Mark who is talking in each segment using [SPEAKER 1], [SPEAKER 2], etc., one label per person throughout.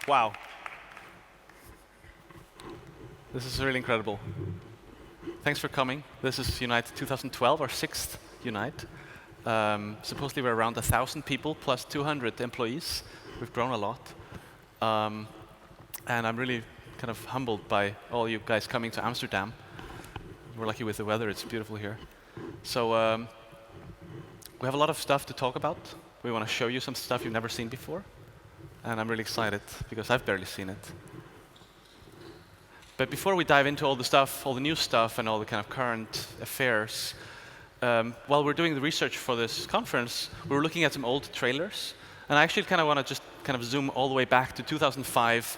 [SPEAKER 1] Wow. This is really incredible. Thanks for coming. This is Unite 2012, our sixth Unite. Supposedly we're around 1,000 people plus 200 employees. We've grown a lot. And I'm really kind of humbled by all you guys coming to Amsterdam. We're lucky with the weather, it's beautiful here. So we have a lot of stuff to talk about. We want to show you some stuff you've never seen before. And I'm really excited because I've barely seen it. But before we dive into all the stuff, all the new stuff and all the kind of current affairs, while we're doing the research for this conference, we were looking at some old trailers. And I actually kind of want to just kind of zoom all the way back to 2005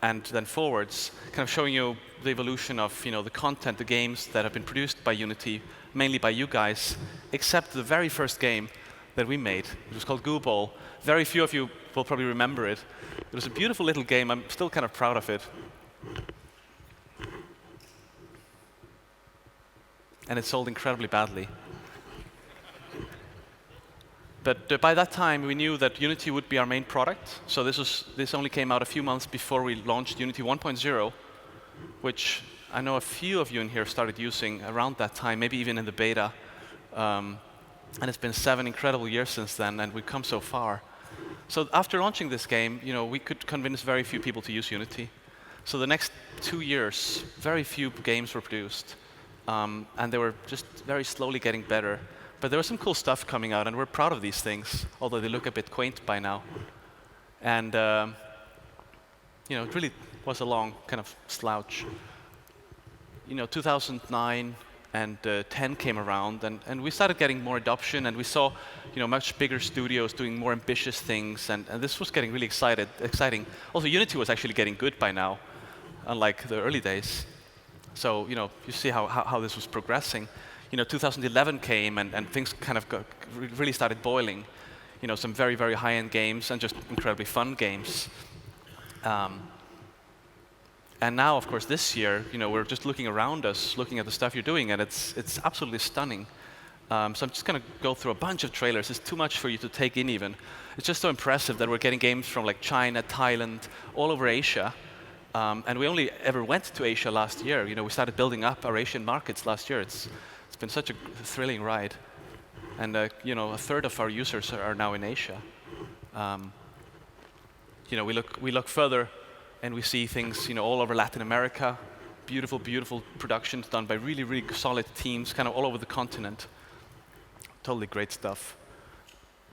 [SPEAKER 1] and then forwards, kind of showing you the evolution of the content, the games that have been produced by Unity, mainly by you guys, except the very first game that we made. It was called Goo Ball. Very few of you will probably remember it. It was a beautiful little game. I'm still kind of proud of it. And it sold incredibly badly. But by that time, we knew that Unity would be our main product. So this only came out a few months before we launched Unity 1.0, which I know a few of you in here started using around that time, maybe even in the beta. And it's been 7 incredible years since then, and we've come so far. So after launching this game, we could convince very few people to use Unity. So the next 2 years, very few games were produced. And they were just very slowly getting better. But there was some cool stuff coming out, and we're proud of these things, although they look a bit quaint by now. And it really was a long kind of slouch. 2009 and 10 came around, and we started getting more adoption, and we saw much bigger studios doing more ambitious things, and this was getting really exciting. Also, Unity was actually getting good by now, unlike the early days. So you see how this was progressing. 2011 came and things kind of really started boiling. Some very, very high-end games and just incredibly fun games. And now, of course, this year, we're just looking around us, looking at the stuff you're doing, and it's absolutely stunning. So I'm just going to go through a bunch of trailers. It's too much for you to take in even. It's just so impressive that we're getting games from like China, Thailand, all over Asia. And we only ever went to Asia last year. We started building up our Asian markets last year. It's been such a thrilling ride. And a third of our users are now in Asia. We look further and we see things all over Latin America. Beautiful, beautiful productions done by really, really solid teams, kind of all over the continent. Totally great stuff.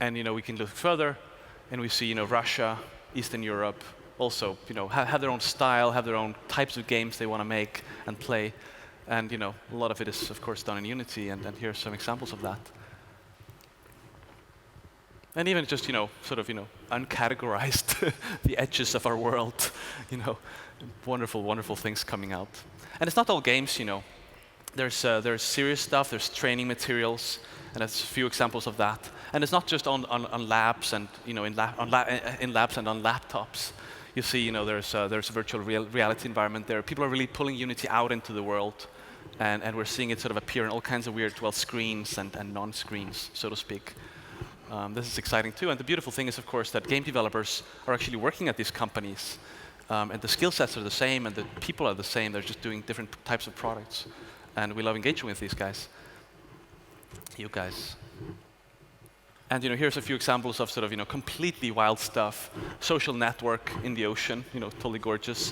[SPEAKER 1] And we can look further and we see Russia, Eastern Europe, also, have their own style, have their own types of games they want to make and play. And, a lot of it is, of course, done in Unity, and here are some examples of that. And even just, sort of, uncategorized the edges of our world, wonderful, wonderful things coming out. And it's not all games, There's serious stuff, there's training materials, and there's a few examples of that. And it's not just on labs and, in labs and on laptops. You see, there's a virtual reality environment there. People are really pulling Unity out into the world, and we're seeing it sort of appear in all kinds of weird, screens and non-screens, so to speak. This is exciting too, and the beautiful thing is, of course, that game developers are actually working at these companies, and the skill sets are the same, and the people are the same. They're just doing different types of products, and we love engaging with these guys. You guys. And here's a few examples of sort of completely wild stuff. Social network in the ocean, totally gorgeous.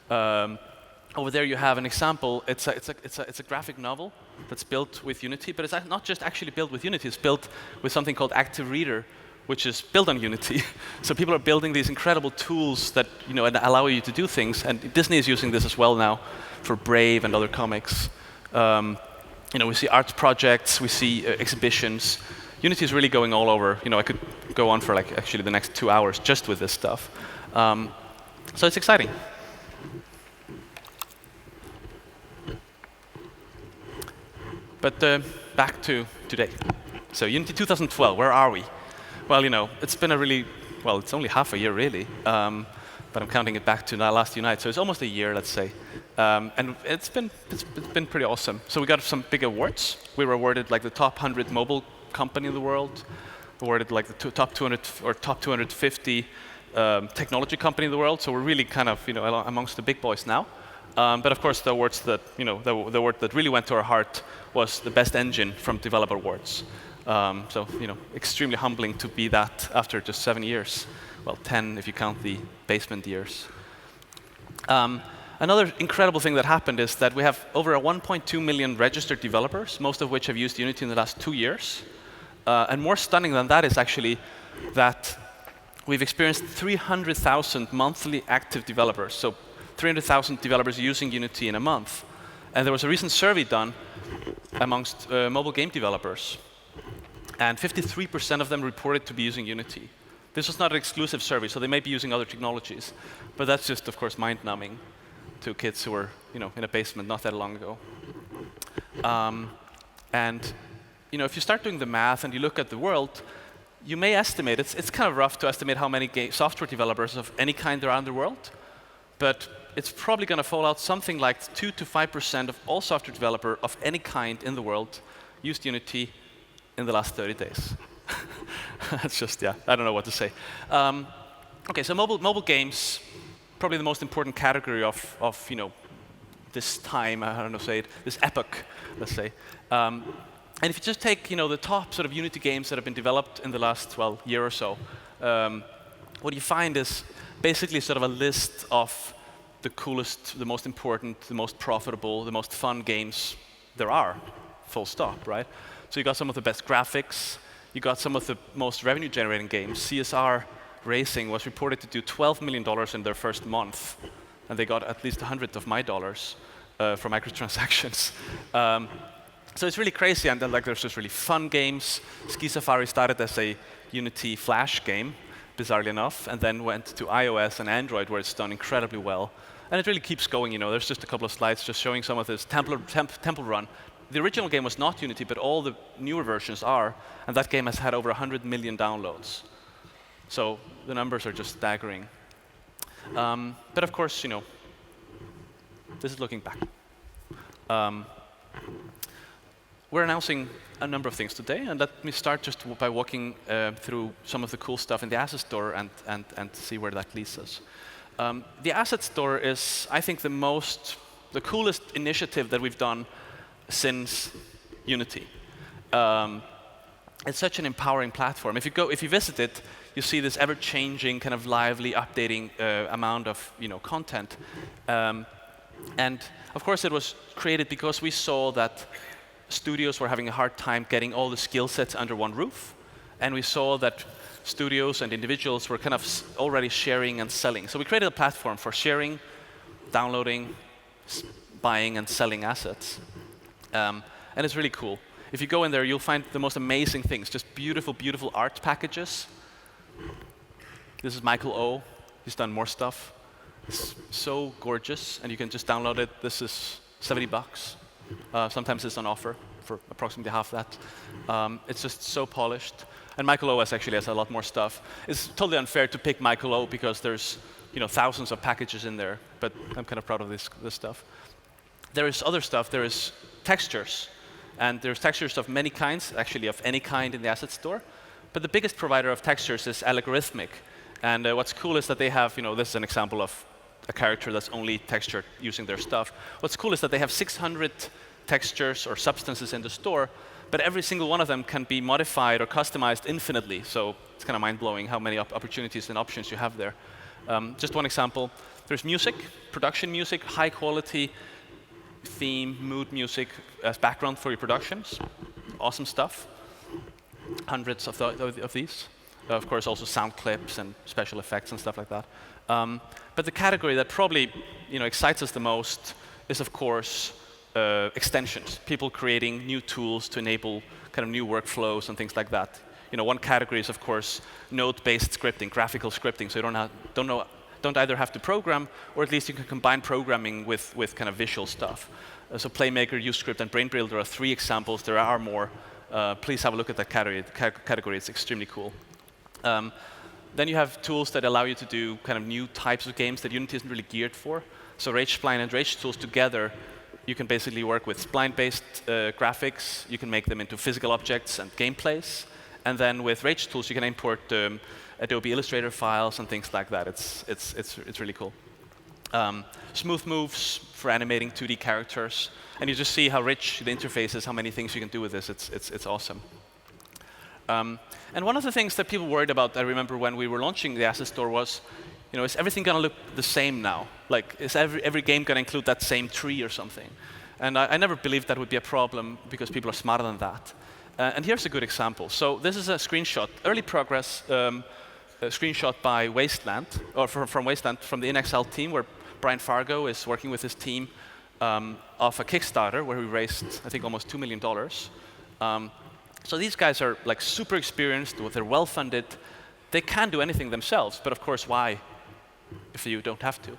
[SPEAKER 1] Over there you have an example. It's a graphic novel that's built with Unity, but it's not just actually built with Unity. It's built with something called Active Reader, which is built on Unity. So people are building these incredible tools that allow you to do things. And Disney is using this as well now for Brave and other comics. We see art projects, we see exhibitions. Unity is really going all over. I could go on for actually the next 2 hours just with this stuff. So it's exciting. But back to today. So Unity 2012, where are we? Well, it's been it's only half a year really. But I'm counting it back to last Unite, so it's almost a year, let's say. And it's been pretty awesome. So we got some big awards. We were awarded the top 100 mobile company in the world, awarded the top 200 or top 250 technology company in the world, so we're really kind of amongst the big boys now. But of course, the awards that the award that really went to our heart was the best engine from Developer Awards. So extremely humbling to be that after just 7 years. Well, 10 if you count the basement years. Another incredible thing that happened is that we have over 1.2 million registered developers, most of which have used Unity in the last 2 years. And more stunning than that is actually that we've experienced 300,000 monthly active developers. So 300,000 developers using Unity in a month. And there was a recent survey done amongst mobile game developers. And 53% of them reported to be using Unity. This was not an exclusive survey, so they may be using other technologies. But that's just, of course, mind-numbing to kids who were in a basement not that long ago. And if you start doing the math and you look at the world, you may estimate, it's kind of rough to estimate how many software developers of any kind there are in the world, but it's probably going to fall out something like 2 to 5% of all software developer of any kind in the world used Unity in the last 30 days. That's just, I don't know what to say. Okay, so mobile games, probably the most important category of this time, I don't know, say it, this epoch, let's say. And if you just take the top sort of Unity games that have been developed in the last year or so, what you find is basically sort of a list of the coolest, the most important, the most profitable, the most fun games there are, full stop, right? So you got some of the best graphics, you got some of the most revenue-generating games. CSR Racing was reported to do $12 million in their first month, and they got at least 100 of my dollars for microtransactions. So it's really crazy, and then there's just really fun games. Ski Safari started as a Unity Flash game, bizarrely enough, and then went to iOS and Android, where it's done incredibly well. And it really keeps going. There's just a couple of slides just showing some of this Temple Run. The original game was not Unity, but all the newer versions are, and that game has had over 100 million downloads. So the numbers are just staggering. But of course, this is looking back. We're announcing a number of things today, and let me start just by walking through some of the cool stuff in the Asset Store and see where that leads us. The Asset Store is, I think, the coolest initiative that we've done since Unity. It's such an empowering platform. If you visit it, you see this ever-changing, kind of lively, updating amount of content. And of course, it was created because we saw that studios were having a hard time getting all the skill sets under one roof, and we saw that studios and individuals were kind of already sharing and selling. So we created a platform for sharing, downloading, buying, and selling assets. And it's really cool. If you go in there, you'll find the most amazing things, just beautiful, beautiful art packages. This is Michael O. He's done more stuff. It's so gorgeous, and you can just download it. This is $70. Sometimes it's on offer for approximately half that. It's just so polished. And Michael O actually has a lot more stuff. It's totally unfair to pick Michael O because there's thousands of packages in there, but I'm kind of proud of this stuff. There is other stuff. There is textures. And there's textures of many kinds, actually of any kind in the Asset Store. But the biggest provider of textures is Allegorithmic. And what's cool is that they have, this is an example of a character that's only textured using their stuff. What's cool is that they have 600 textures or substances in the store, but every single one of them can be modified or customized infinitely. So it's kind of mind-blowing how many opportunities and options you have there. Just one example, there's music, production music, high quality, theme, mood music as background for your productions. Awesome stuff. Hundreds of these. Of course, also sound clips and special effects and stuff like that. But the category that probably excites us the most is, of course, extensions. People creating new tools to enable kind of new workflows and things like that. One category is, of course, node-based scripting, graphical scripting. So you don't either have to program, or at least you can combine programming with kind of visual stuff. So Playmaker, UScript, and BrainBuilder are 3 examples. There are more. Please have a look at that category. It's extremely cool. Then you have tools that allow you to do kind of new types of games that Unity isn't really geared for. So RageSpline and RageTools together, you can basically work with spline-based graphics. You can make them into physical objects and gameplays. And then with Rage tools, you can import Adobe Illustrator files and things like that. It's really cool. Smooth moves for animating 2D characters. And you just see how rich the interface is, how many things you can do with this. It's awesome. And one of the things that people worried about, I remember when we were launching the Asset Store was, is everything going to look the same now? Like, is every game going to include that same tree or something? And I never believed that would be a problem because people are smarter than that. And here's a good example. So this is a screenshot, early progress a screenshot by Wasteland, or from Wasteland, from the InXL team, where Brian Fargo is working with his team of a Kickstarter where we raised, I think, almost $2 million. So these guys are like super experienced, they're well-funded. They can do anything themselves, but of course, why if you don't have to?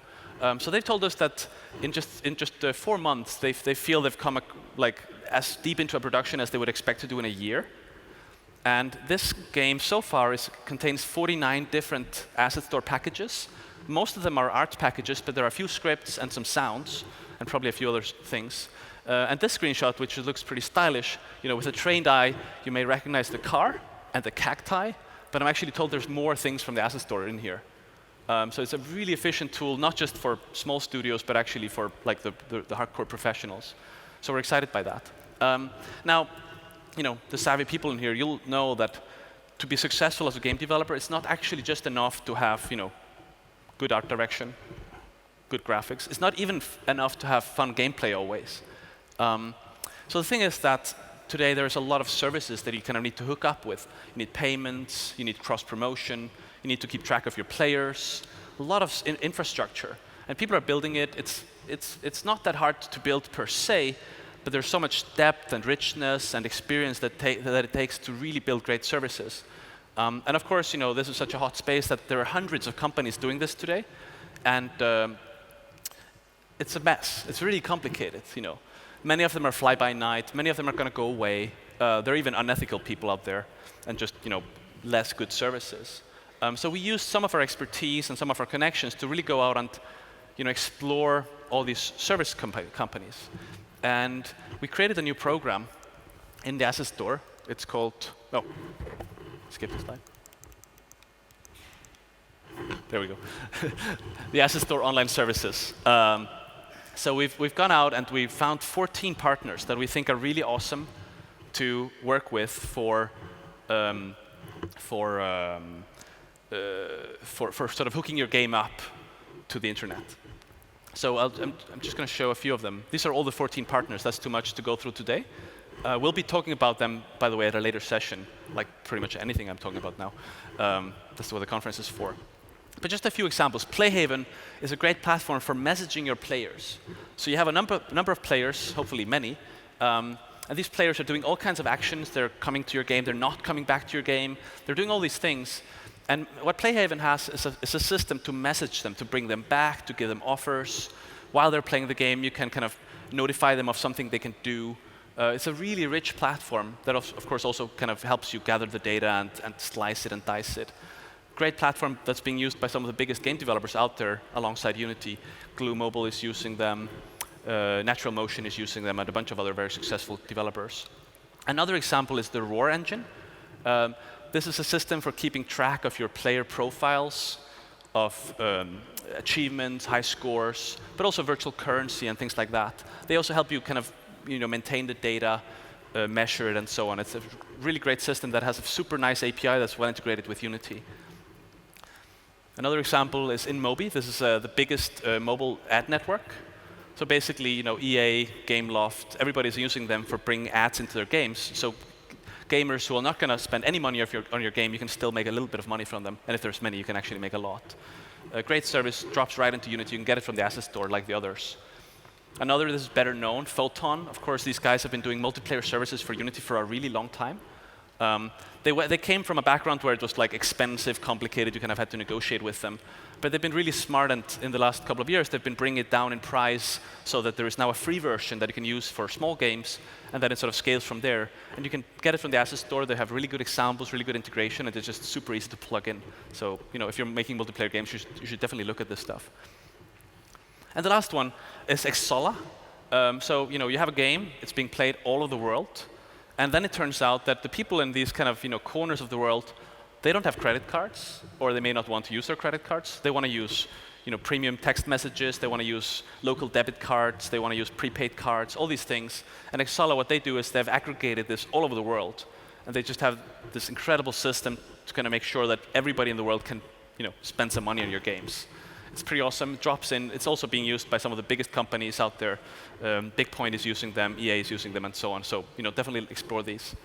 [SPEAKER 1] So they told us that in just 4 months, they feel they've come as deep into a production as they would expect to do in a year. And this game so far contains 49 different Asset Store packages. Most of them are art packages, but there are a few scripts and some sounds, and probably a few other things. And this screenshot, which looks pretty stylish, with a trained eye, you may recognize the car and the cacti, but I'm actually told there's more things from the Asset Store in here. So it's a really efficient tool, not just for small studios, but actually for like the hardcore professionals. So we're excited by that. Now, the savvy people in here, you'll know that to be successful as a game developer, it's not actually just enough to have, good art direction, good graphics. It's not even enough to have fun gameplay always. So the thing is that today there's a lot of services that you kind of need to hook up with. You need payments, you need cross-promotion, you need to keep track of your players, a lot of infrastructure. And people are building it. It's not that hard to build per se, but there's so much depth and richness and experience that it takes to really build great services. And of course, this is such a hot space that there are hundreds of companies doing this today. And it's a mess. It's really complicated, Many of them are fly-by-night. Many of them are going to go away. There are even unethical people out there and just, less good services. So we used some of our expertise and some of our connections to really go out and, explore all these service companies. And we created a new program in the Asset Store. It's called, skip the slide. There we go. The Asset Store Online Services. So we've gone out and we've found 14 partners that we think are really awesome to work with for sort of hooking your game up to the internet. So I'm just going to show a few of them. These are all the 14 partners. That's too much to go through today. We'll be talking about them, by the way, at a later session, like pretty much anything I'm talking about now. That's what the conference is for. But just a few examples. Playhaven is a great platform for messaging your players. So you have a number of players, hopefully many, and these players are doing all kinds of actions. They're coming to your game. They're not coming back to your game. They're doing all these things. And what Playhaven has is a system to message them, to bring them back, to give them offers. While they're playing the game, you can kind of notify them of something they can do. It's a really rich platform that, of course, also kind of helps you gather the data and slice it and dice it. Great platform that's being used by some of the biggest game developers out there alongside Unity. Glue Mobile is using them. Natural Motion is using them, and a bunch of other very successful developers. Another example is the Roar engine. This is a system for keeping track of your player profiles, of achievements, high scores, but also virtual currency and things like that. They also help you kind of maintain the data, measure it, and so on. It's a really great system that has a super nice API that's well integrated with Unity. Another example is InMobi. This is the biggest mobile ad network. So basically, EA, Gameloft, everybody's using them for bringing ads into their games. So gamers who are not going to spend any money on your game, you can still make a little bit of money from them. And if there's many, you can actually make a lot. A great service, drops right into Unity. You can get it from the Asset Store like the others. Another, this is better known, Photon. Of course, these guys have been doing multiplayer services for Unity for a really long time. They came from a background where it was like expensive, complicated. You kind of had to negotiate with them. But they've been really smart, and in the last couple of years, they've been bringing it down in price so that there is now a free version that you can use for small games, and then it sort of scales from there. And you can get it from the Asset Store. They have really good examples, really good integration, and it's just super easy to plug in. So if you're making multiplayer games, you should definitely look at this stuff. And the last one is Xsolla. So you have a game. It's being played all over the world. And then it turns out that the people in these kind of corners of the world, they don't have credit cards, or they may not want to use their credit cards. They want to use premium text messages, they want to use local debit cards, they want to use prepaid cards, all these things. And Xala, what they do is they've aggregated this all over the world. And they just have this incredible system to kind of make sure that everybody in the world can spend some money on your games. It's pretty awesome. It drops in. It's also being used by some of the biggest companies out there. BigPoint is using them, EA is using them, and so on. So definitely explore these.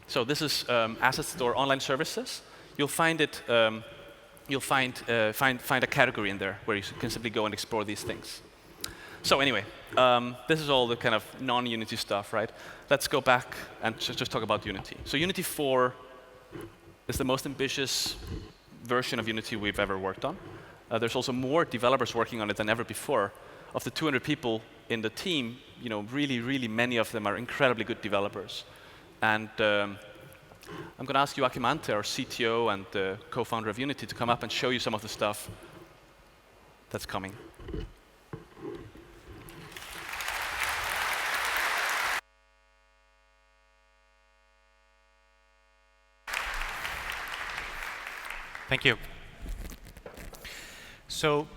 [SPEAKER 1] So this is Asset Store Online Services. You'll find it. You'll find a category in there where you can simply go and explore these things. So anyway, this is all the kind of non-Unity stuff, right? Let's go back and just talk about Unity. So Unity 4 is the most ambitious version of Unity we've ever worked on. There's also more developers working on it than ever before. Of the 200 people in the team, really, really many of them are incredibly good developers. And I'm going to ask Joachim, Ante, our CTO and co-founder of Unity, to come up and show you some of the stuff that's coming.
[SPEAKER 2] Thank you. So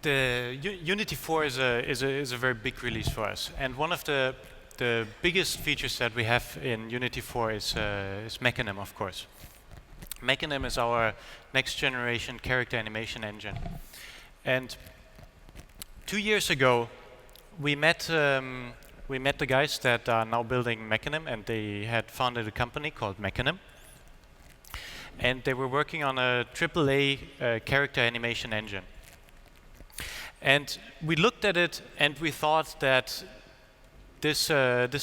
[SPEAKER 2] the Unity 4 is a very big release for us, and one of the biggest features that we have in Unity 4 is Mechanim, of course. Mechanim is our next generation character animation engine. And 2 years ago, we met the guys that are now building Mechanim, and they had founded a company called Mechanim. And they were working on a AAA character animation engine. And we looked at it and we thought that this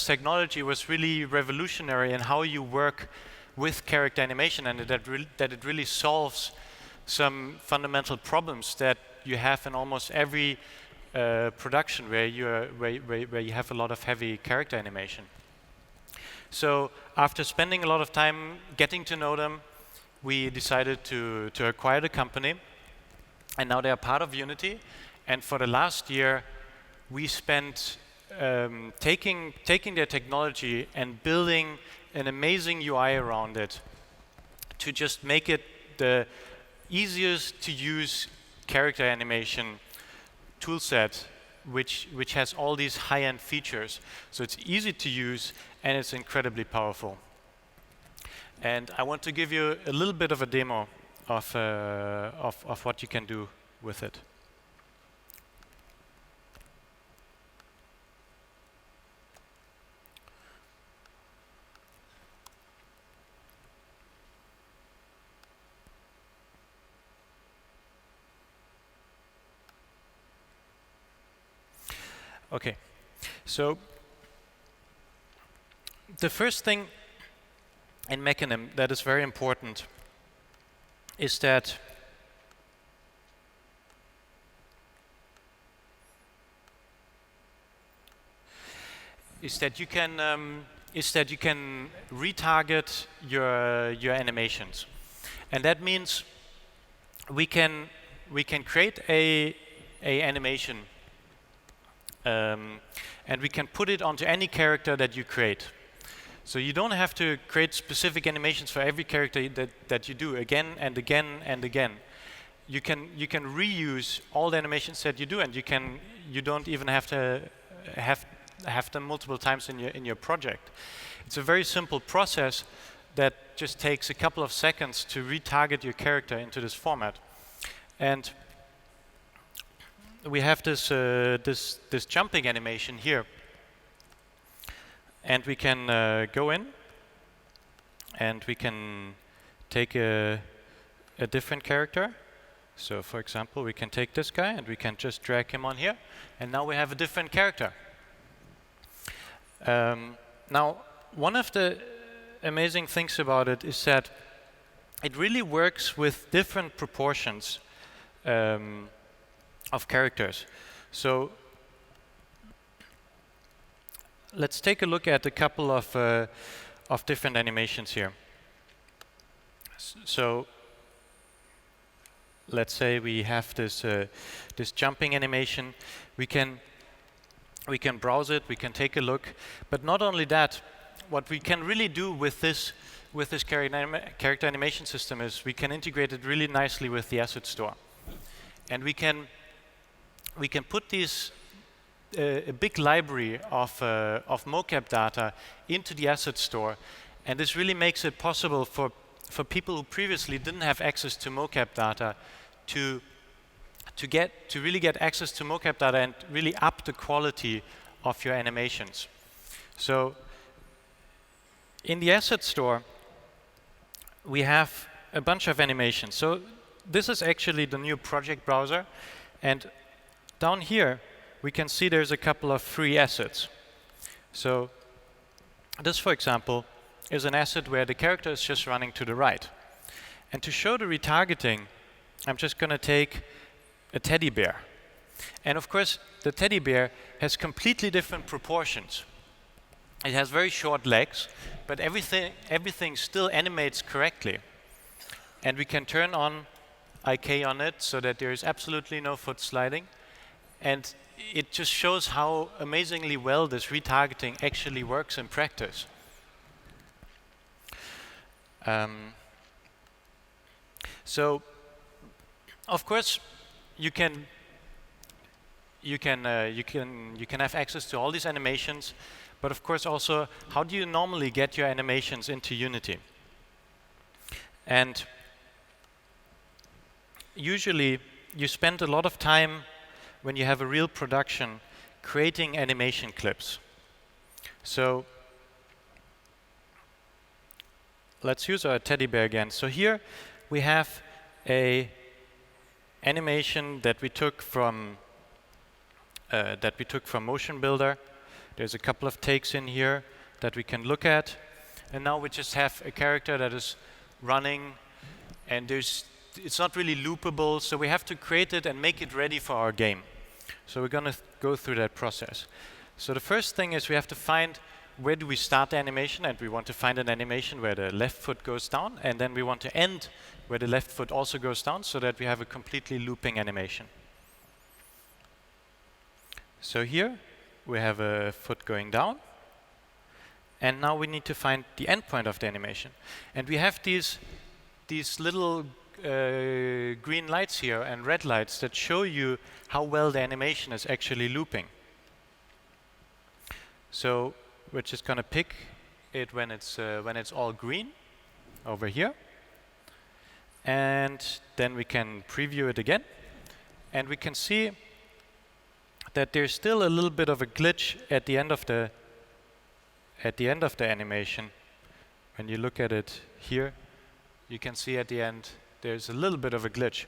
[SPEAKER 2] technology was really revolutionary in how you work with character animation, and that it really solves some fundamental problems that you have in almost every production where you have a lot of heavy character animation. So after spending a lot of time getting to know them, we decided to acquire the company, and now they are part of Unity. And for the last year, we spent taking their technology and building an amazing UI around it to just make it the easiest to use character animation toolset, which has all these high-end features. So it's easy to use and it's incredibly powerful. And I want to give you a little bit of a demo of what you can do with it. Okay, so the first thing in Mechanim that is very important is that you can retarget your animations, and that means we can create a animation. And we can put it onto any character that you create. So you don't have to create specific animations for every character that you do again and again and again. You can reuse all the animations that you do, and you don't even have to have them multiple times in your project. It's a very simple process that just takes a couple of seconds to retarget your character into this format. And we have this jumping animation here, and we can go in, and we can take a different character. So, for example, we can take this guy, and we can just drag him on here, and now we have a different character. Now, one of the amazing things about it is that it really works with different proportions of characters. So let's take a look at a couple of different animations here. So let's say we have this jumping animation. We can we can browse it, we can take a look. But not only that, what we can really do with this character animation system is we can integrate it really nicely with the asset store. And we can put these a big library of mocap data into the asset store, and this really makes it possible for people who previously didn't have access to mocap data to really get access to mocap data and really up the quality of your animations. So in the asset store, we have a bunch of animations. So this is actually the new project browser, and down here we can see there's a couple of free assets. So this, for example, is an asset where the character is just running to the right. And to show the retargeting, I'm just going to take a teddy bear. And of course, the teddy bear has completely different proportions. It has very short legs, but everything still animates correctly. And we can turn on IK on it so that there is absolutely no foot sliding. And it just shows how amazingly well this retargeting actually works in practice. So, of course, you can have access to all these animations, but of course also, how do you normally get your animations into Unity? And usually, you spend a lot of time when you have a real production creating animation clips. So let's use our teddy bear again. So here we have a animation that we took from Motion Builder. There's a couple of takes in here that we can look at, and now we just have a character that is running, and it's not really loopable, so we have to create it and make it ready for our game. So we're going to go through that process. So the first thing is we have to find where do we start the animation, and we want to find an animation where the left foot goes down, and then we want to end where the left foot also goes down so that we have a completely looping animation. So here we have a foot going down, and now we need to find the endpoint of the animation. And we have these little green lights here and red lights that show you how well the animation is actually looping. So we're just going to pick it when it's all green over here, and then we can preview it again, and we can see that there's still a little bit of a glitch at the end of the animation. When you look at it here, you can see at the end there's a little bit of a glitch,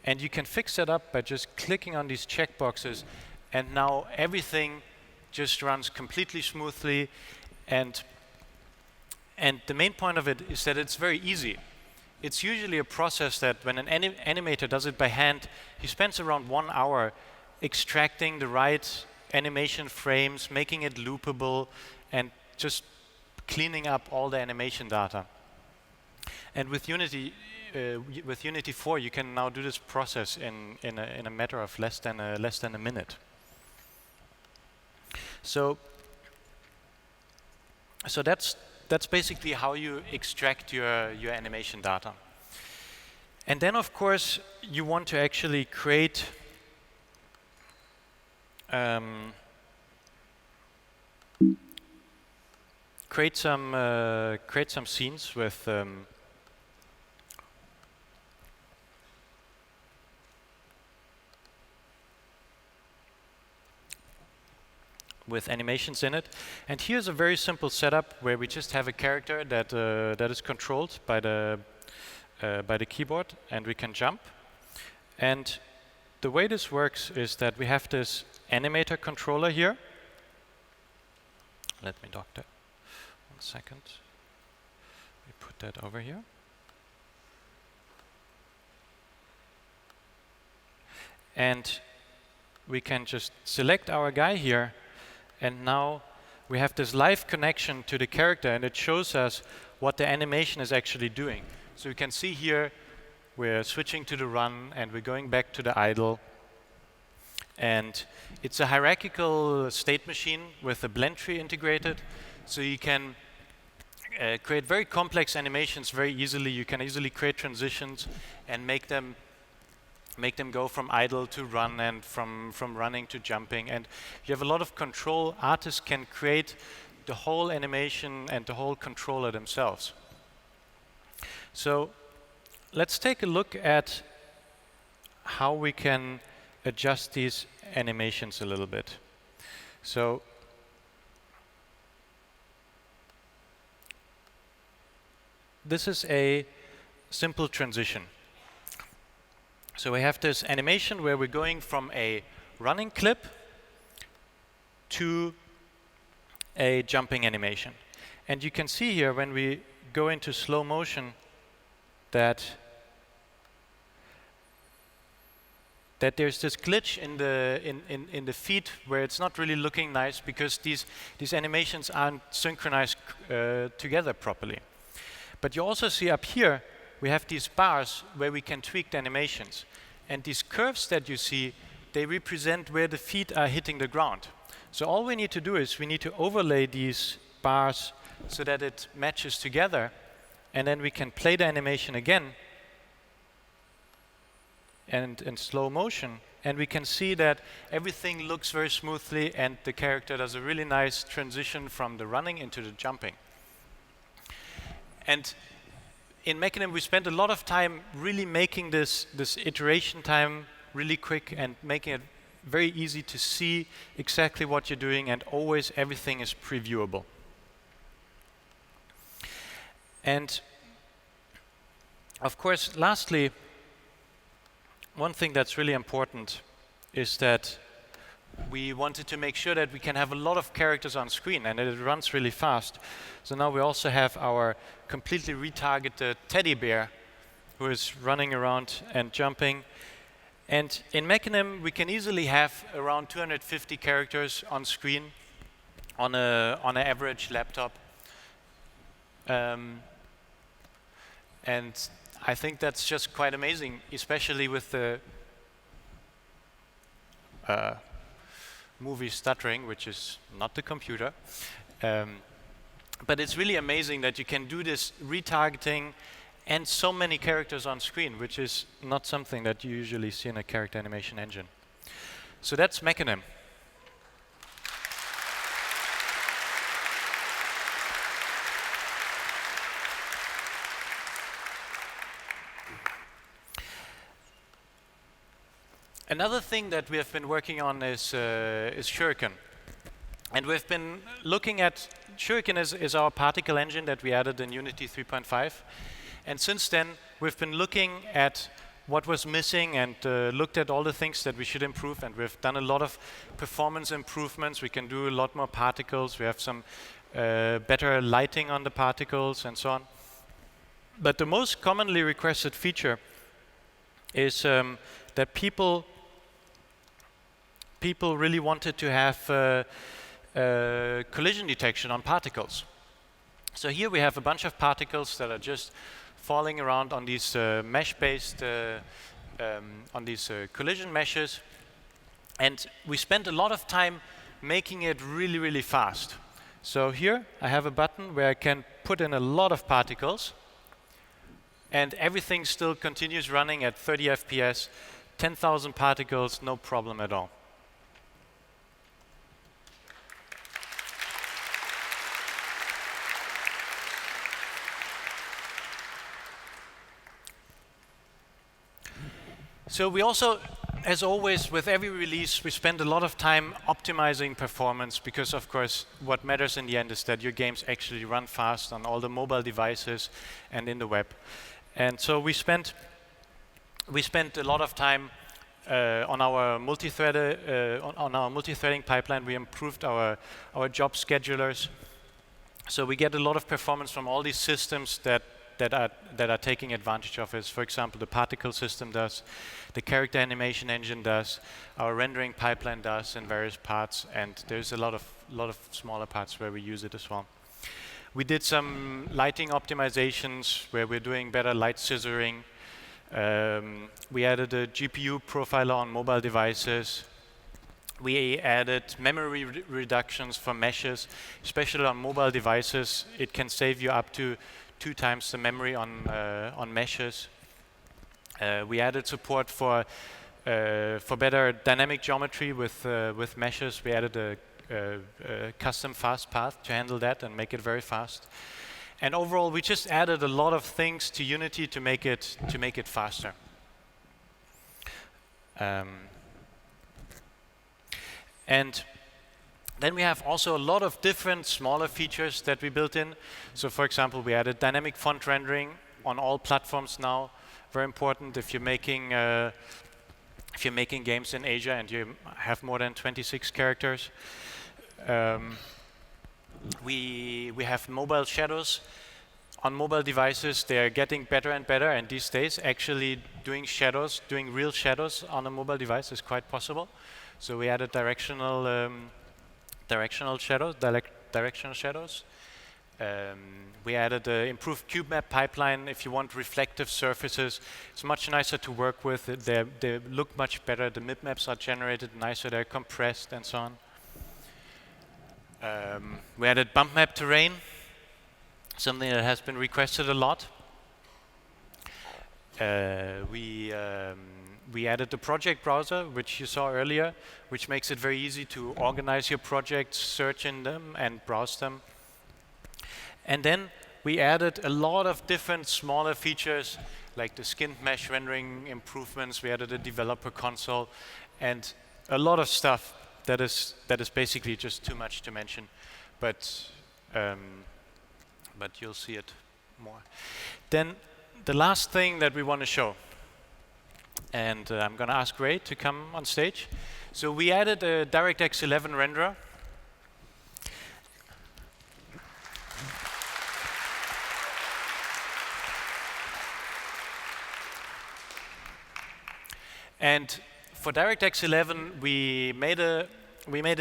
[SPEAKER 2] and you can fix that up by just clicking on these checkboxes, and now everything just runs completely smoothly. And the main point of it is that it's very easy. It's usually a process that when an animator does it by hand, he spends around 1 hour extracting the right animation frames, making it loopable, and just cleaning up all the animation data. And with Unity 4, you can now do this process in a matter of less than a minute. So that's basically how you extract your animation data. And then, of course, you want to actually create some scenes with animations in it. And here's a very simple setup where we just have a character that is controlled by the keyboard, and we can jump. And the way this works is that we have this animator controller here. Let me dock that. 1 second. We put that over here. And we can just select our guy here, and now we have this live connection to the character, and it shows us what the animation is actually doing. So you can see here we're switching to the run, and we're going back to the idle. And it's a hierarchical state machine with a blend tree integrated, so you can create very complex animations very easily. You can easily create transitions and make them go from idle to run and from running to jumping. And you have a lot of control. Artists can create the whole animation and the whole controller themselves. So let's take a look at how we can adjust these animations a little bit. So this is a simple transition. So we have this animation where we're going from a running clip to a jumping animation. And you can see here when we go into slow motion that there's this glitch in the feed where it's not really looking nice because these animations aren't synchronized together properly. But you also see up here we have these bars where we can tweak the animations. And these curves that you see, they represent where the feet are hitting the ground. So all we need to do is we need to overlay these bars so that it matches together, and then we can play the animation again and in slow motion, and we can see that everything looks very smoothly and the character does a really nice transition from the running into the jumping. And in Mechanim, we spent a lot of time really making this iteration time really quick and making it very easy to see exactly what you're doing, and always everything is previewable. And of course, lastly, one thing that's really important is that we wanted to make sure that we can have a lot of characters on screen and that it runs really fast. So now we also have our completely retargeted teddy bear who is running around and jumping. And in Mechanim, we can easily have around 250 characters on screen on an average laptop. And I think that's just quite amazing, especially with the movie stuttering, which is not the computer. But it's really amazing that you can do this retargeting and so many characters on screen, which is not something that you usually see in a character animation engine. So that's Mechanim. Another thing that we have been working on is Shuriken. And we've been looking at Shuriken is our particle engine that we added in Unity 3.5. And since then, we've been looking at what was missing and looked at all the things that we should improve. And we've done a lot of performance improvements. We can do a lot more particles. We have some better lighting on the particles and so on. But the most commonly requested feature is that people really wanted to have collision detection on particles. So here we have a bunch of particles that are just falling around on these mesh-based, on these collision meshes. And we spent a lot of time making it really, really fast. So here I have a button where I can put in a lot of particles, and everything still continues running at 30 FPS, 10,000 particles, no problem at all. So we also, as always, with every release, we spend a lot of time optimizing performance because, of course, what matters in the end is that your games actually run fast on all the mobile devices and in the web. And so we spent a lot of time on our multi-threading pipeline. We improved our job schedulers, so we get a lot of performance from all these systems that are taking advantage of it. For example, the particle system does, the character animation engine does, our rendering pipeline does in various parts, and there's a lot of smaller parts where we use it as well. We did some lighting optimizations where we're doing better light scissoring. We added a GPU profiler on mobile devices. We added memory reductions for meshes, especially on mobile devices. It can save you up to 2 times the memory on meshes. We added support for better dynamic geometry with meshes. We added a custom fast path to handle that and make it very fast. And overall, we just added a lot of things to Unity to make it faster. And then we have also a lot of different smaller features that we built in. So for example, we added dynamic font rendering on all platforms now. Very important if you're making games in Asia and you have more than 26 characters. We have mobile shadows. On mobile devices, they are getting better and better, and these days actually doing real shadows on a mobile device is quite possible. So we added directional shadows. We added an improved cube map pipeline. If you want reflective surfaces, it's much nicer to work with. They look much better. The mip-maps are generated nicer. They're compressed and so on. We added bump map terrain, something that has been requested a lot. We added the project browser, which you saw earlier, which makes it very easy to organize your projects, search in them, and browse them. And then we added a lot of different smaller features, like the skinned mesh rendering improvements. We added a developer console, and a lot of stuff that is basically just too much to mention. But you'll see it more. Then the last thing that we want to show, and I'm going to ask Ray to come on stage. So we added a DirectX 11 renderer. And for DirectX 11, we made a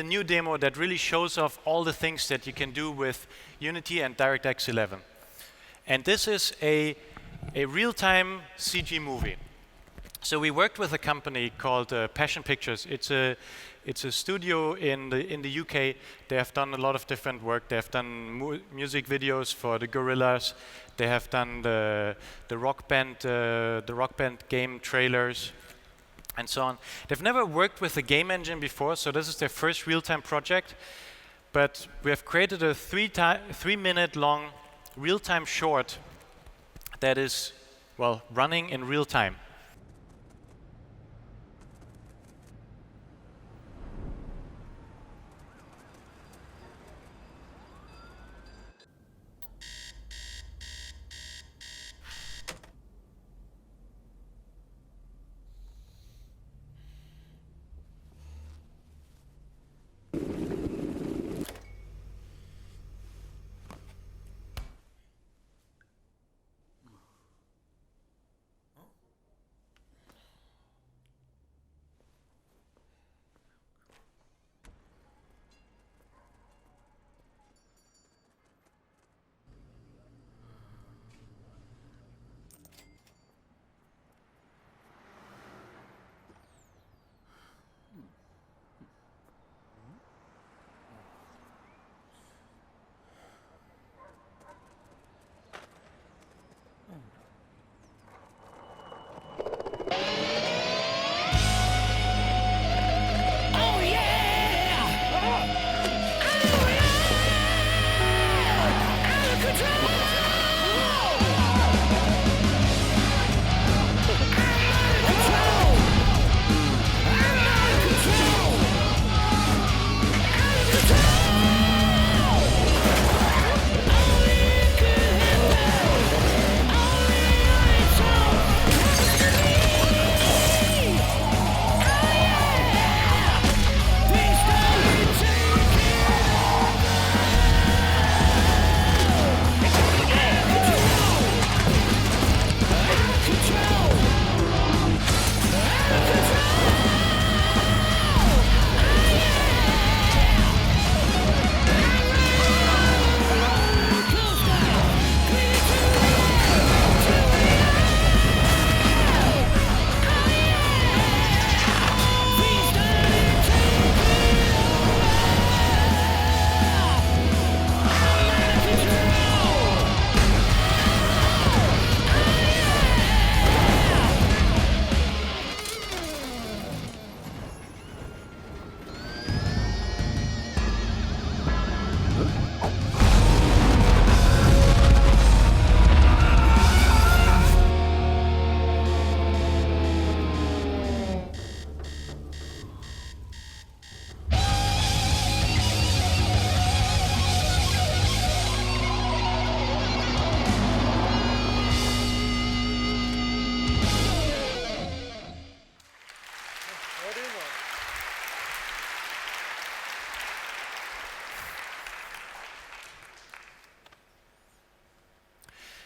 [SPEAKER 2] new demo that really shows off all the things that you can do with Unity and DirectX 11. And this is a real-time CG movie. So we worked with a company called Passion Pictures. It's a studio in the UK. They have done a lot of different work. They have done music videos for the Gorillaz. They have done the Rock Band game trailers, and so on. They've never worked with a game engine before, so this is their first real-time project. But we have created a 3-minute long real-time short that is, well, running in real time.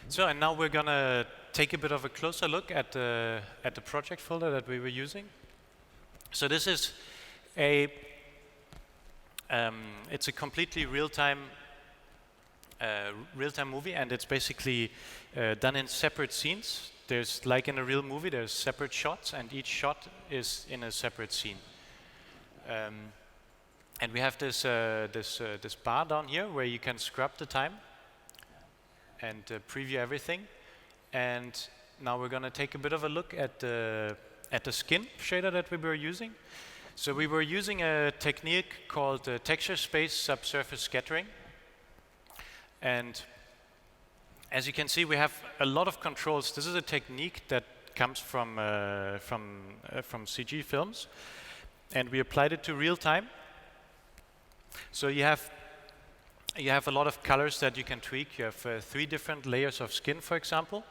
[SPEAKER 2] So, and now we're gonna take a bit of a closer look at the project folder that we were using. So this is it's a completely real-time movie, and it's basically done in separate scenes. There's, like in a real movie, there's separate shots, and each shot is in a separate scene. And we have this this bar down here where you can scrub the time and preview everything. And now we're going to take a bit of a look at the skin shader that we were using. So we were using a technique called texture space subsurface scattering. And as you can see, we have a lot of controls. This is a technique that comes from CG films, and we applied it to real time. So you have a lot of colors that you can tweak. You have 3 different layers of skin, for example,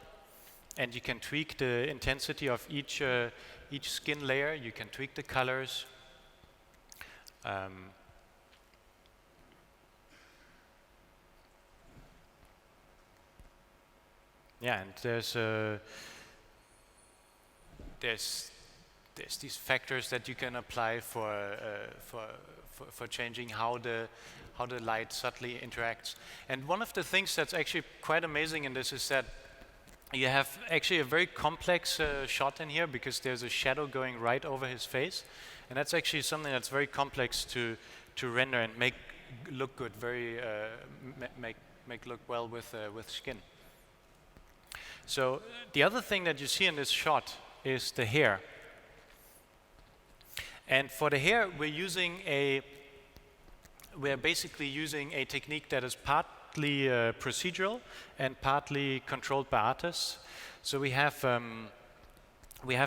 [SPEAKER 2] and you can tweak the intensity of each skin layer. You can tweak the colors. Yeah, and there's these factors that you can apply for changing how the light subtly interacts. And one of the things that's actually quite amazing in this is that you have actually a very complex shot in here, because there's a shadow going right over his face, and that's actually something that's very complex to render and make look good, very make look well with skin. So the other thing that you see in this shot is the hair. And for the hair, we're basically using a technique that is partly procedural and partly controlled by artists. So we have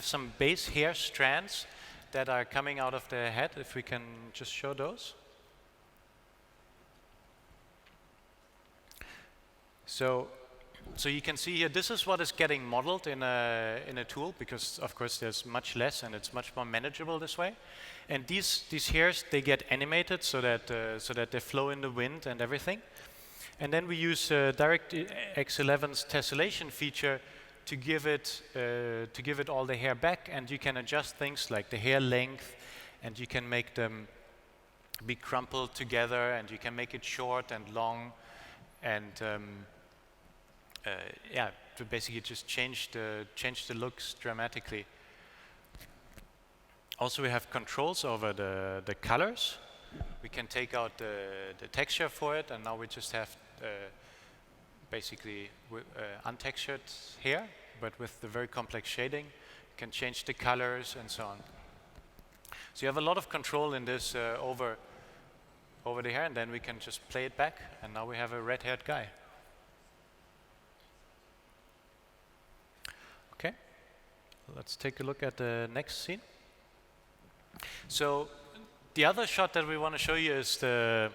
[SPEAKER 2] some base hair strands that are coming out of the head. If we can just show those. So you can see here, this is what is getting modeled in a tool, because of course there's much less and it's much more manageable this way. And these hairs, they get animated so that they flow in the wind and everything. And then we use DirectX 11's tessellation feature to give it all the hair back, and you can adjust things like the hair length, and you can make them be crumpled together, and you can make it short and long, and yeah, to basically just change the looks dramatically. Also, we have controls over the colors. We can take out the texture for it, and now we just have basically untextured hair, but with the very complex shading. You can change the colors and so on. So you have a lot of control in this over the hair, and then we can just play it back, and now we have a red-haired guy. Okay, let's take a look at the next scene. So the other shot that we want to show you is the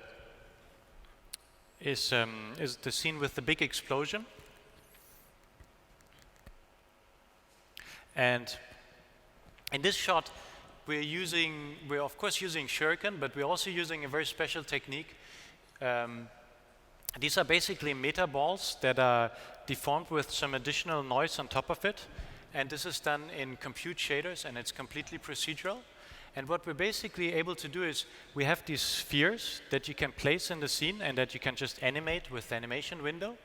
[SPEAKER 2] scene with the big explosion. And in this shot, we're of course using shuriken, but we're also using a very special technique. These are basically meta balls that are deformed with some additional noise on top of it. And this is done in compute shaders, and it's completely procedural. And what we're basically able to do is we have these spheres that you can place in the scene and that you can just animate with the animation window.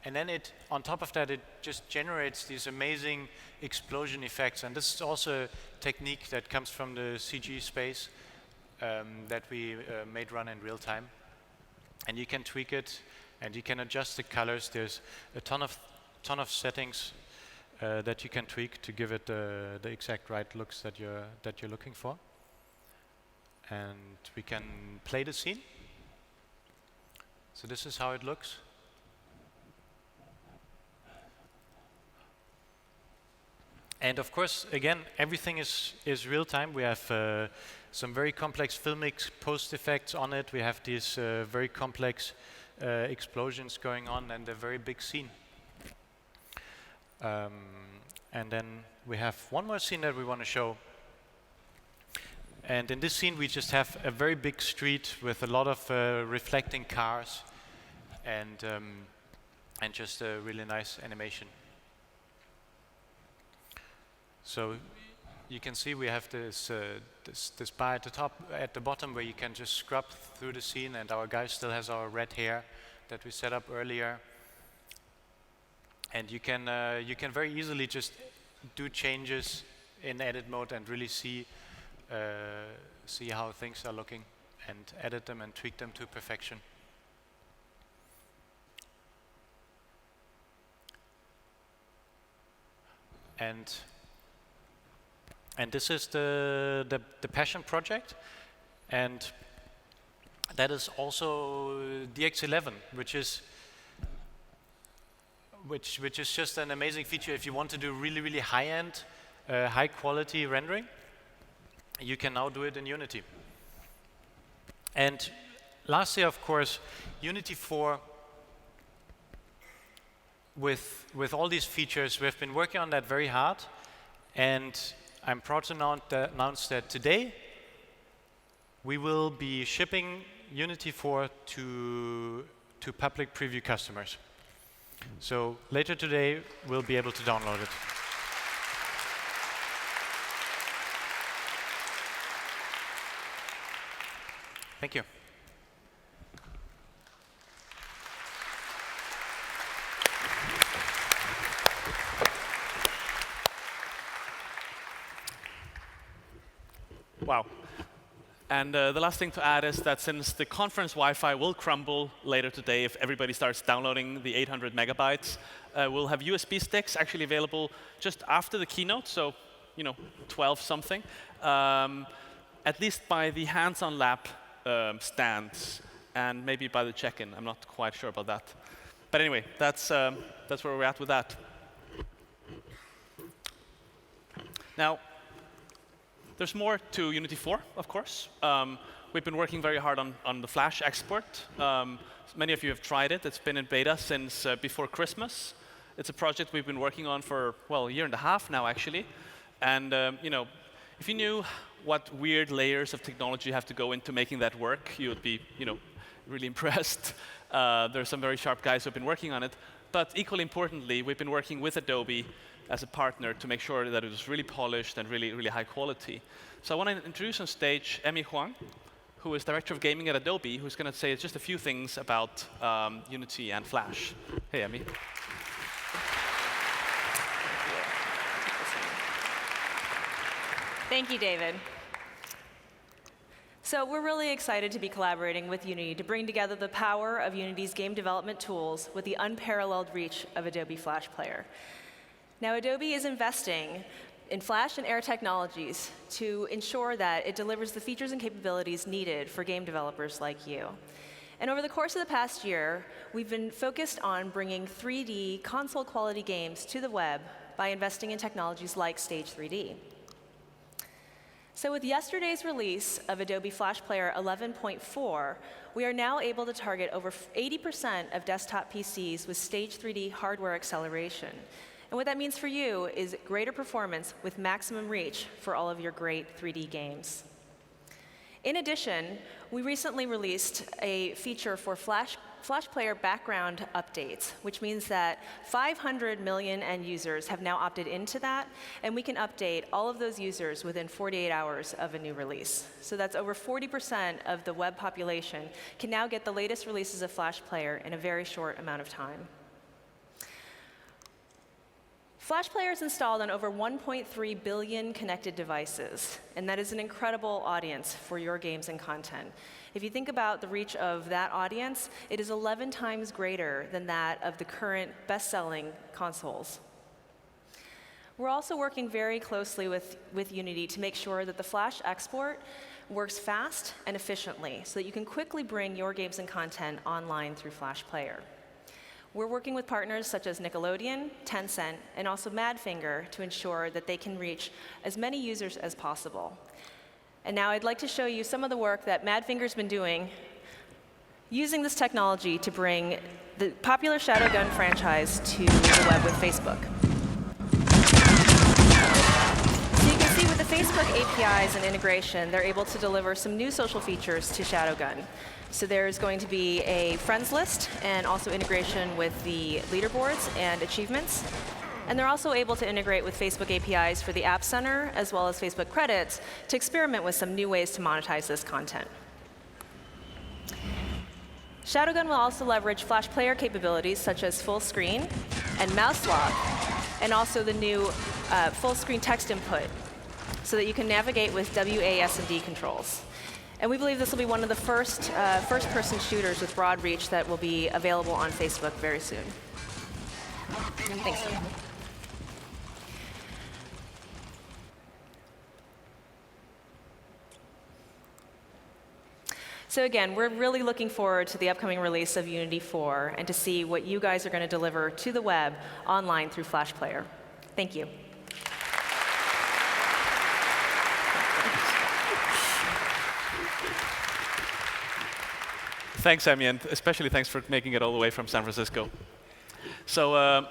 [SPEAKER 2] And then on top of that, it just generates these amazing explosion effects. And this is also a technique that comes from the CG space that we made run in real time. And you can tweak it, and you can adjust the colors. There's a ton of settings that you can tweak to give it the exact right looks that you're looking for. And we can play the scene. So this is how it looks. And of course, again, everything is real time. We have some very complex filmic post effects on it. We have these very complex explosions going on, and a very big scene. And then we have one more scene that we want to show. And in this scene, we just have a very big street with a lot of reflecting cars. And and just a really nice animation. So you can see we have this bar at the top, at the bottom, where you can just scrub through the scene, and our guy still has our red hair that we set up earlier. And you can very easily just do changes in edit mode and really see how things are looking, and edit them and tweak them to perfection. And this is the passion project, and that is also DX11, which is just an amazing feature. If you want to do really high-end, high-quality rendering, you can now do it in Unity. And lastly, of course, Unity 4, with all these features, we have been working on that very hard, and I'm proud to announce that today we will be shipping Unity 4 to public preview customers. So later today, we'll be able to download it. Thank you.
[SPEAKER 1] Wow. And the last thing to add is that since the conference Wi-Fi will crumble later today if everybody starts downloading the 800 megabytes, we'll have USB sticks actually available just after the keynote, so 12 something, at least by the hands-on lab stands, and maybe by the check-in. I'm not quite sure about that. But anyway, that's where we're at with that. Now, there's more to Unity 4, of course. We've been working very hard on the Flash export. Many of you have tried it. It's been in beta since before Christmas. It's a project we've been working on for, well, a year and a half now, actually. And if you knew what weird layers of technology have to go into making that work, you would be really impressed. There's some very sharp guys who have been working on it. But equally importantly, we've been working with Adobe as a partner to make sure that it was really polished and really high quality. So I want to introduce on stage EMMY HUANG, who is Director of Gaming at Adobe, who's going to say just a few things about Unity and Flash. Hey, EMMY.
[SPEAKER 3] Thank you, David. So we're really excited to be collaborating with Unity to bring together the power of Unity's game development tools with the unparalleled reach of Adobe Flash Player. Now, Adobe is investing in Flash and Air technologies to ensure that it delivers the features and capabilities needed for game developers like you. And over the course of the past year, we've been focused on bringing 3D console-quality games to the web by investing in technologies like Stage 3D. So with yesterday's release of Adobe Flash Player 11.4, we are now able to target over 80% of desktop PCs with Stage 3D hardware acceleration. And what that means for you is greater performance with maximum reach for all of your great 3D games. In addition, we recently released a feature for Flash Player background updates, which means that 500 million end users have now opted into that, and we can update all of those users within 48 hours of a new release. So that's over 40% of the web population can now get the latest releases of Flash Player in a very short amount of time. Flash Player is installed on over 1.3 billion connected devices, and that is an incredible audience for your games and content. If you think about the reach of that audience, it is 11 times greater than that of the current best-selling consoles. We're also working very closely with Unity to make sure that the Flash export works fast and efficiently so that you can quickly bring your games and content online through Flash Player. We're working with partners such as Nickelodeon, Tencent, and also Madfinger to ensure that they can reach as many users as possible. And now I'd like to show you some of the work that Madfinger's been doing using this technology to bring the popular Shadowgun franchise to the web with Facebook. So you can see with the Facebook Facebook APIs and integration, they're able to deliver some new social features to Shadowgun. So there's going to be a friends list and also integration with the leaderboards and achievements. And they're also able to integrate with Facebook APIs for the App Center as well as Facebook credits to experiment with some new ways to monetize this content. Shadowgun will also leverage Flash Player capabilities such as full screen and mouse lock, and also the new full screen text input so that you can navigate with WASD controls. And we believe this will be one of the first first-person shooters with broad reach that will be available on Facebook very soon. Thanks. So again, we're really looking forward to the upcoming release of Unity 4 and to see what you guys are going to deliver to the web online through Flash Player. Thank you.
[SPEAKER 1] Thanks, Emmy, and especially thanks for making it all the way from San Francisco. So,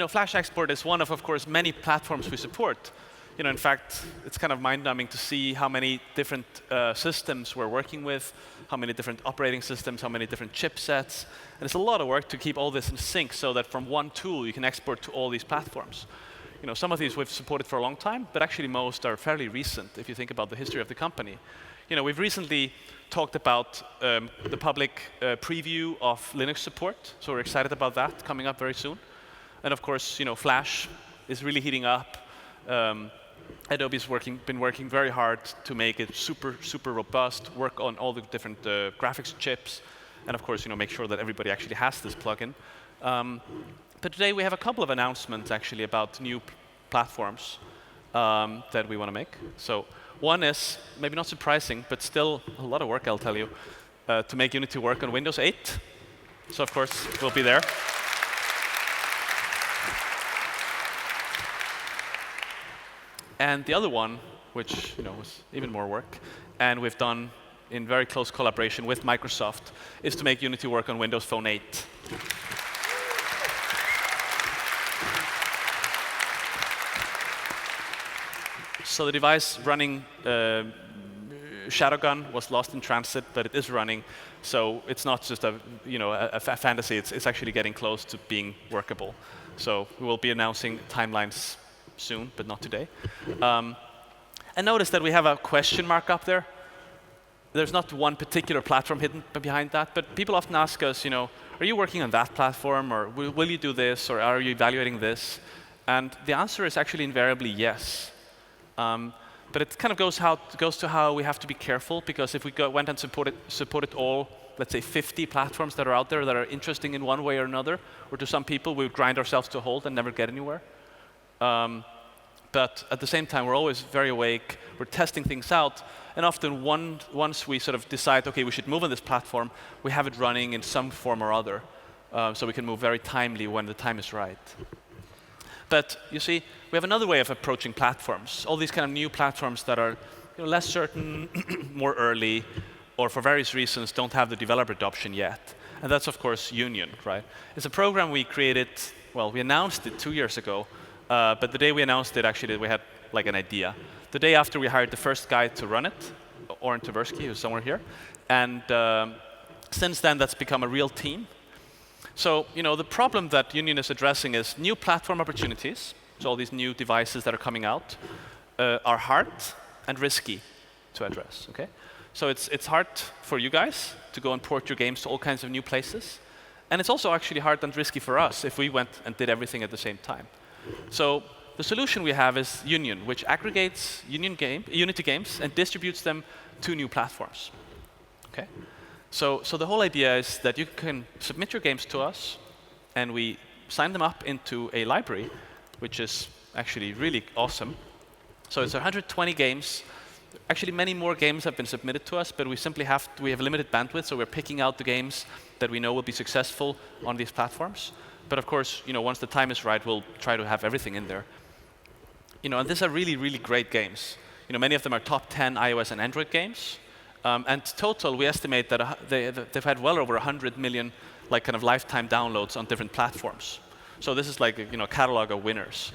[SPEAKER 1] Flash Export is one of course, many platforms we support. In fact, it's kind of mind-numbing to see how many different systems we're working with, how many different operating systems, how many different chipsets. And it's a lot of work to keep all this in sync so that from one tool you can export to all these platforms. Some of these we've supported for a long time, but actually most are fairly recent if you think about the history of the company. We've recently talked about the public preview of Linux support, so we're excited about that coming up very soon. And of course, Flash is really heating up. Adobe's been working very hard to make it super, super robust, work on all the different graphics chips, and of course, make sure that everybody actually has this plugin. But today we have a couple of announcements actually about new platforms that we want to make. So one is, maybe not surprising, but still a lot of work, I'll tell you, to make Unity work on Windows 8. So of course, we'll be there. And the other one, which was even more work, and we've done in very close collaboration with Microsoft, is to make Unity work on Windows Phone 8. So the device running Shadowgun was lost in transit, but it is running. So it's not just a fantasy. It's actually getting close to being workable. So we will be announcing timelines soon, but not today. And notice that we have a question mark up there. There's not one particular platform hidden behind that, but people often ask us, are you working on that platform, or will you do this, or are you evaluating this? And the answer is actually invariably yes. But it kind of goes to how we have to be careful, because if we went and supported all, let's say 50 platforms that are out there that are interesting in one way or another, or to some people we would grind ourselves to a halt and never get anywhere. But at the same time, we're always very awake. We're testing things out. And often once we sort of decide, OK, we should move on this platform, we have it running in some form or other. So we can move very timely when the time is right. But you see, we have another way of approaching platforms. All these kind of new platforms that are less certain, more early, or for various reasons don't have the developer adoption yet. And that's, of course, Union, right? It's a program we created, well, we announced it 2 years ago. But the day we announced it, actually, we had like an idea. The day after, we hired the first guy to run it, Oren Tversky, who's somewhere here. And since then, that's become a real team. So the problem that Union is addressing is new platform opportunities. So all these new devices that are coming out are hard and risky to address. Okay? So it's hard for you guys to go and port your games to all kinds of new places. And it's also actually hard and risky for us if we went and did everything at the same time. So the solution we have is Union, which aggregates Unity games and distributes them to new platforms. Okay? So the whole idea is that you can submit your games to us, and we sign them up into a library, which is actually really awesome. So it's 120 games. Actually, many more games have been submitted to us, but we have limited bandwidth, so we're picking out the games that we know will be successful on these platforms. But of course, once the time is right, we'll try to have everything in there. And these are really, really great games. Many of them are top 10 iOS and Android games. And total, we estimate that they've had well over 100 million kind of lifetime downloads on different platforms. So this is like a catalog of winners.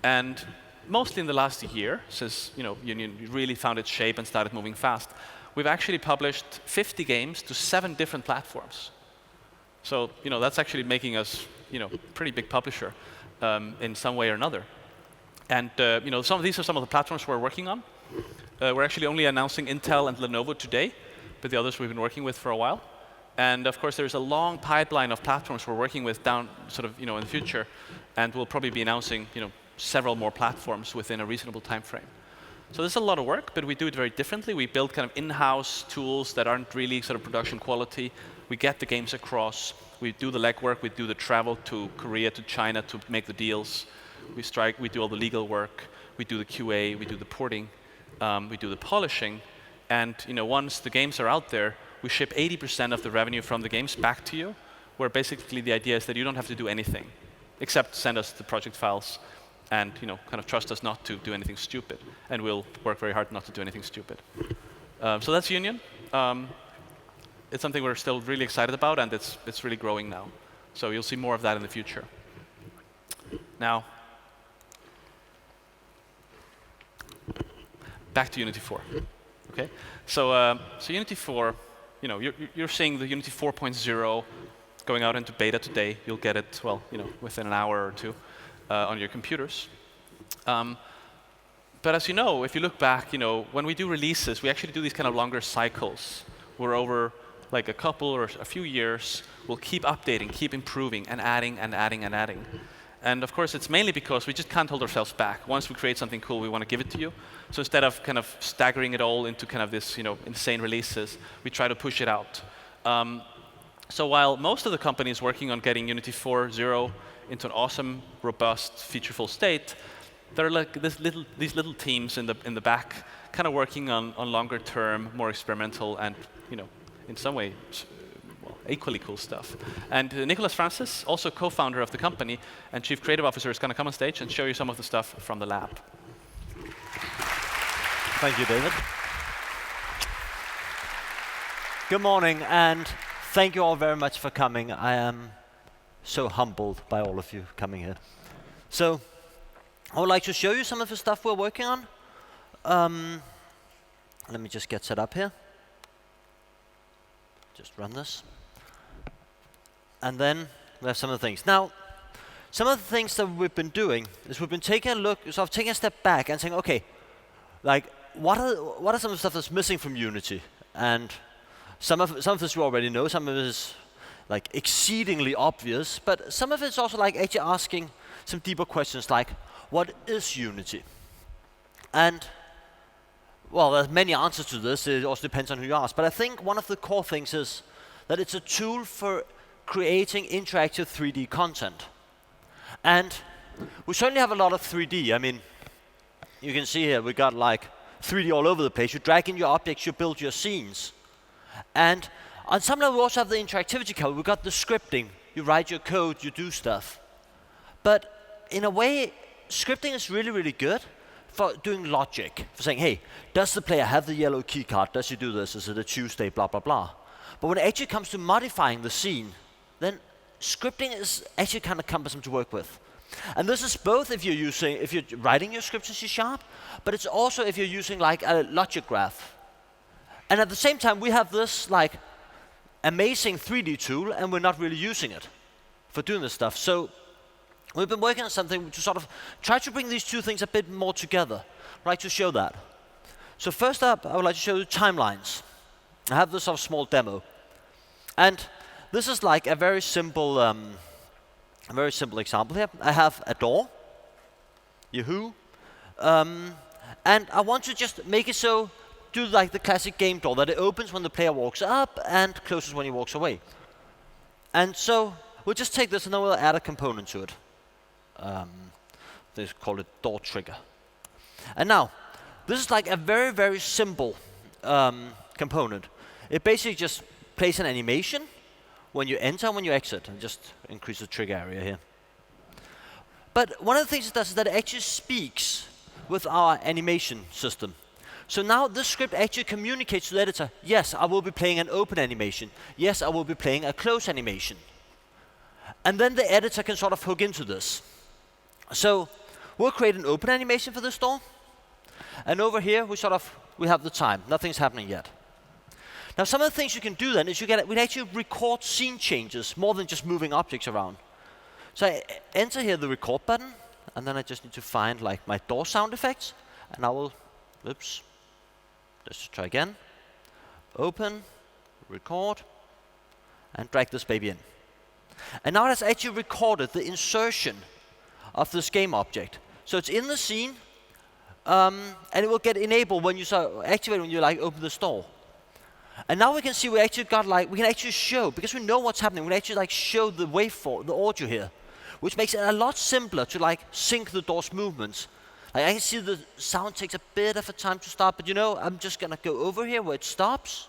[SPEAKER 1] And mostly in the last year, since Union really found its shape and started moving fast, we've actually published 50 games to 7 different platforms. So that's actually making us pretty big publisher in some way or another. And these are some of the platforms we're working on. We're actually only announcing Intel and Lenovo today, but the others we've been working with for a while. And of course, there's a long pipeline of platforms we're working with down in the future, and we'll probably be announcing several more platforms within a reasonable time frame. So this is a lot of work, but we do it very differently. We build kind of in-house tools that aren't really production quality. We get the games across. We do the legwork. We do the travel to Korea, to China to make the deals. We do all the legal work. We do the QA. We do the porting. We do the polishing. And once the games are out there, we ship 80% of the revenue from the games back to you, where basically the idea is that you don't have to do anything, except send us the project files and kind of trust us not to do anything stupid. And we'll work very hard not to do anything stupid. So that's Union. It's something we're still really excited about, and it's really growing now. So you'll see more of that in the future. Now, back to Unity 4. Okay, so Unity 4, you're seeing the Unity 4.0 going out into beta today. You'll get it, within an hour or two on your computers. But as you know, if you look back, when we do releases, we actually do these kind of longer cycles. We're over like a couple or a few years. We'll keep updating, keep improving, and adding and adding and adding. And of course, it's mainly because we just can't hold ourselves back. Once we create something cool, we want to give it to you. So instead of kind of staggering it all into kind of this, insane releases, we try to push it out. So while most of the company is working on getting Unity 4.0 into an awesome, robust, featureful state, there are like these little teams in the back, kind of working on longer term, more experimental, and in some way, equally cool stuff. And Nicholas Francis, also co-founder of the company and chief creative officer, is going to come on stage and show you some of the stuff from the lab.
[SPEAKER 4] Thank you, David. Good morning, and thank you all very much for coming. I am so humbled by all of you coming here. So, I would like to show you some of the stuff we're working on. Let me just get set up here. Just run this. And then we have some of the things. Now, some of the things that we've been doing is we've been taking a look, sort of taking a step back and saying, okay, like what are some of the stuff that's missing from Unity? And some of this you already know, some of it is like exceedingly obvious, but some of it's also like actually asking some deeper questions like, what is Unity? And well, there's many answers to this. It also depends on who you ask. But I think one of the core things is that it's a tool for creating interactive 3D content. And we certainly have a lot of 3D. I mean, you can see here we got like 3D all over the place. You drag in your objects, you build your scenes. And on some level we also have the interactivity code. We got the scripting. You write your code, you do stuff. But in a way, scripting is really, really good for doing logic, for saying, hey, does the player have the yellow key card? Does he do this? Is it a Tuesday? Blah, blah, blah. But when it actually comes to modifying the scene, then scripting is actually kind of cumbersome to work with. And this is both if you're writing your scripts in C#, but it's also if you're using like a logic graph. And at the same time, we have this like amazing 3D tool, and we're not really using it for doing this stuff. So we've been working on something to sort of try to bring these two things a bit more together, right, to show that. So first up, I would like to show you timelines. I have this sort of small demo. And this is like a very simple example here. I have a door, Yahoo, and I want to just make it so, do like the classic game door, that it opens when the player walks up and closes when he walks away. And so we'll just take this and then we'll add a component to it. They call it door trigger. And now, this is like a very, very simple component. It basically just plays an animation when you enter and when you exit, and just increase the trigger area here. But one of the things it does is that it actually speaks with our animation system. So now this script actually communicates to the editor, yes, I will be playing an open animation. Yes, I will be playing a close animation. And then the editor can sort of hook into this. So we'll create an open animation for this door. And over here, we have the time. Nothing's happening yet. Now, some of the things you can do then is we actually record scene changes more than just moving objects around. So I enter here the record button, and then I just need to find like my door sound effects, and I will, oops, let's try again. Open, record, and drag this baby in. And now that's actually recorded the insertion of this game object. So it's in the scene, and it will get enabled when you activate when you like open the store. And now we can see we can actually show, because we know what's happening, we can actually like show the waveform, the audio here, which makes it a lot simpler to like sync the door's movements. Like I can see the sound takes a bit of a time to start, but I'm just gonna go over here where it stops,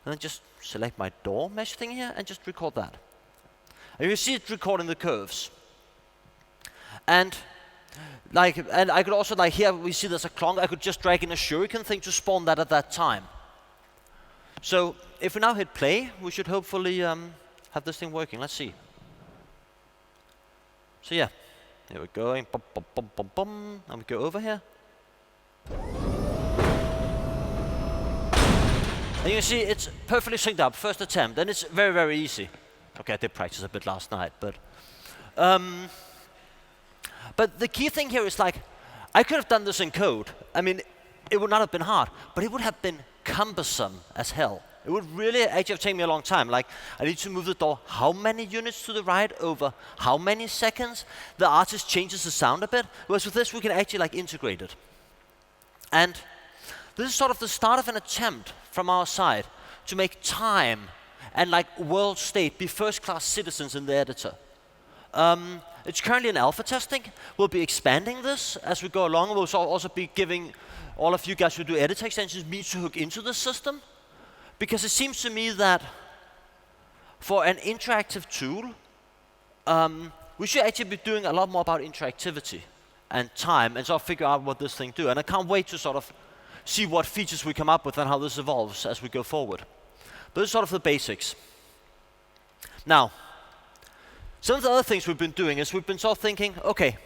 [SPEAKER 4] and then just select my door mesh thing here and just record that. And you see it recording the curves. And I could also here we see there's a clonk, I could just drag in a shuriken thing to spawn that at that time. So if we now hit play, we should hopefully have this thing working. Let's see. So yeah, here we're going, bum, bum, bum, bum, bum, and we go over here. And you can see it's perfectly synced up, first attempt, and it's very, very easy. Okay, I did practice a bit last night, but the key thing here is like, I could have done this in code. I mean, it would not have been hard, but it would have been cumbersome as hell. It would really actually have taken me a long time. Like, I need to move the door how many units to the right over how many seconds. The artist changes the sound a bit. Whereas with this, we can actually like integrate it. And this is sort of the start of an attempt from our side to make time and like world state be first-class citizens in the editor. It's currently in alpha testing. We'll be expanding this as we go along. We'll also be giving all of you guys who do editor extensions means to hook into the system. Because it seems to me that for an interactive tool, we should actually be doing a lot more about interactivity and time and sort of figure out what this thing do. And I can't wait to sort of see what features we come up with and how this evolves as we go forward. But this is sort of the basics. Now, some of the other things we've been doing is we've been sort of thinking, okay,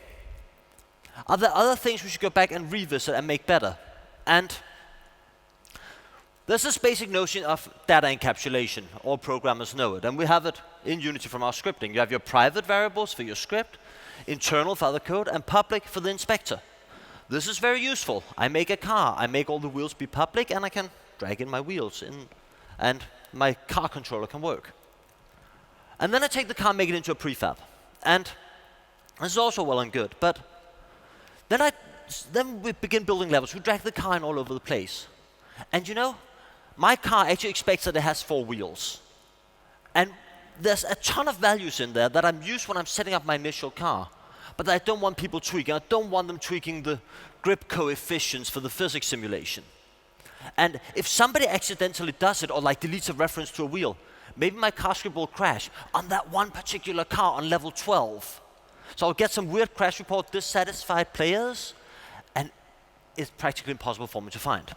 [SPEAKER 4] are there other things we should go back and revisit and make better? And there's this basic notion of data encapsulation. All programmers know it, and we have it in Unity from our scripting. You have your private variables for your script, internal for other code, and public for the inspector. This is very useful. I make a car, I make all the wheels be public, and I can drag in my wheels, and my car controller can work. And then I take the car and make it into a prefab. And this is also well and good, but then we begin building levels. We drag the car in all over the place. And my car actually expects that it has 4 wheels. And there's a ton of values in there that I'm used when I'm setting up my initial car, but that I don't want people tweaking. I don't want them tweaking the grip coefficients for the physics simulation. And if somebody accidentally does it or like deletes a reference to a wheel, maybe my car script will crash on that one particular car on level 12. So I'll get some weird crash report, dissatisfied players, and it's practically impossible for me to find.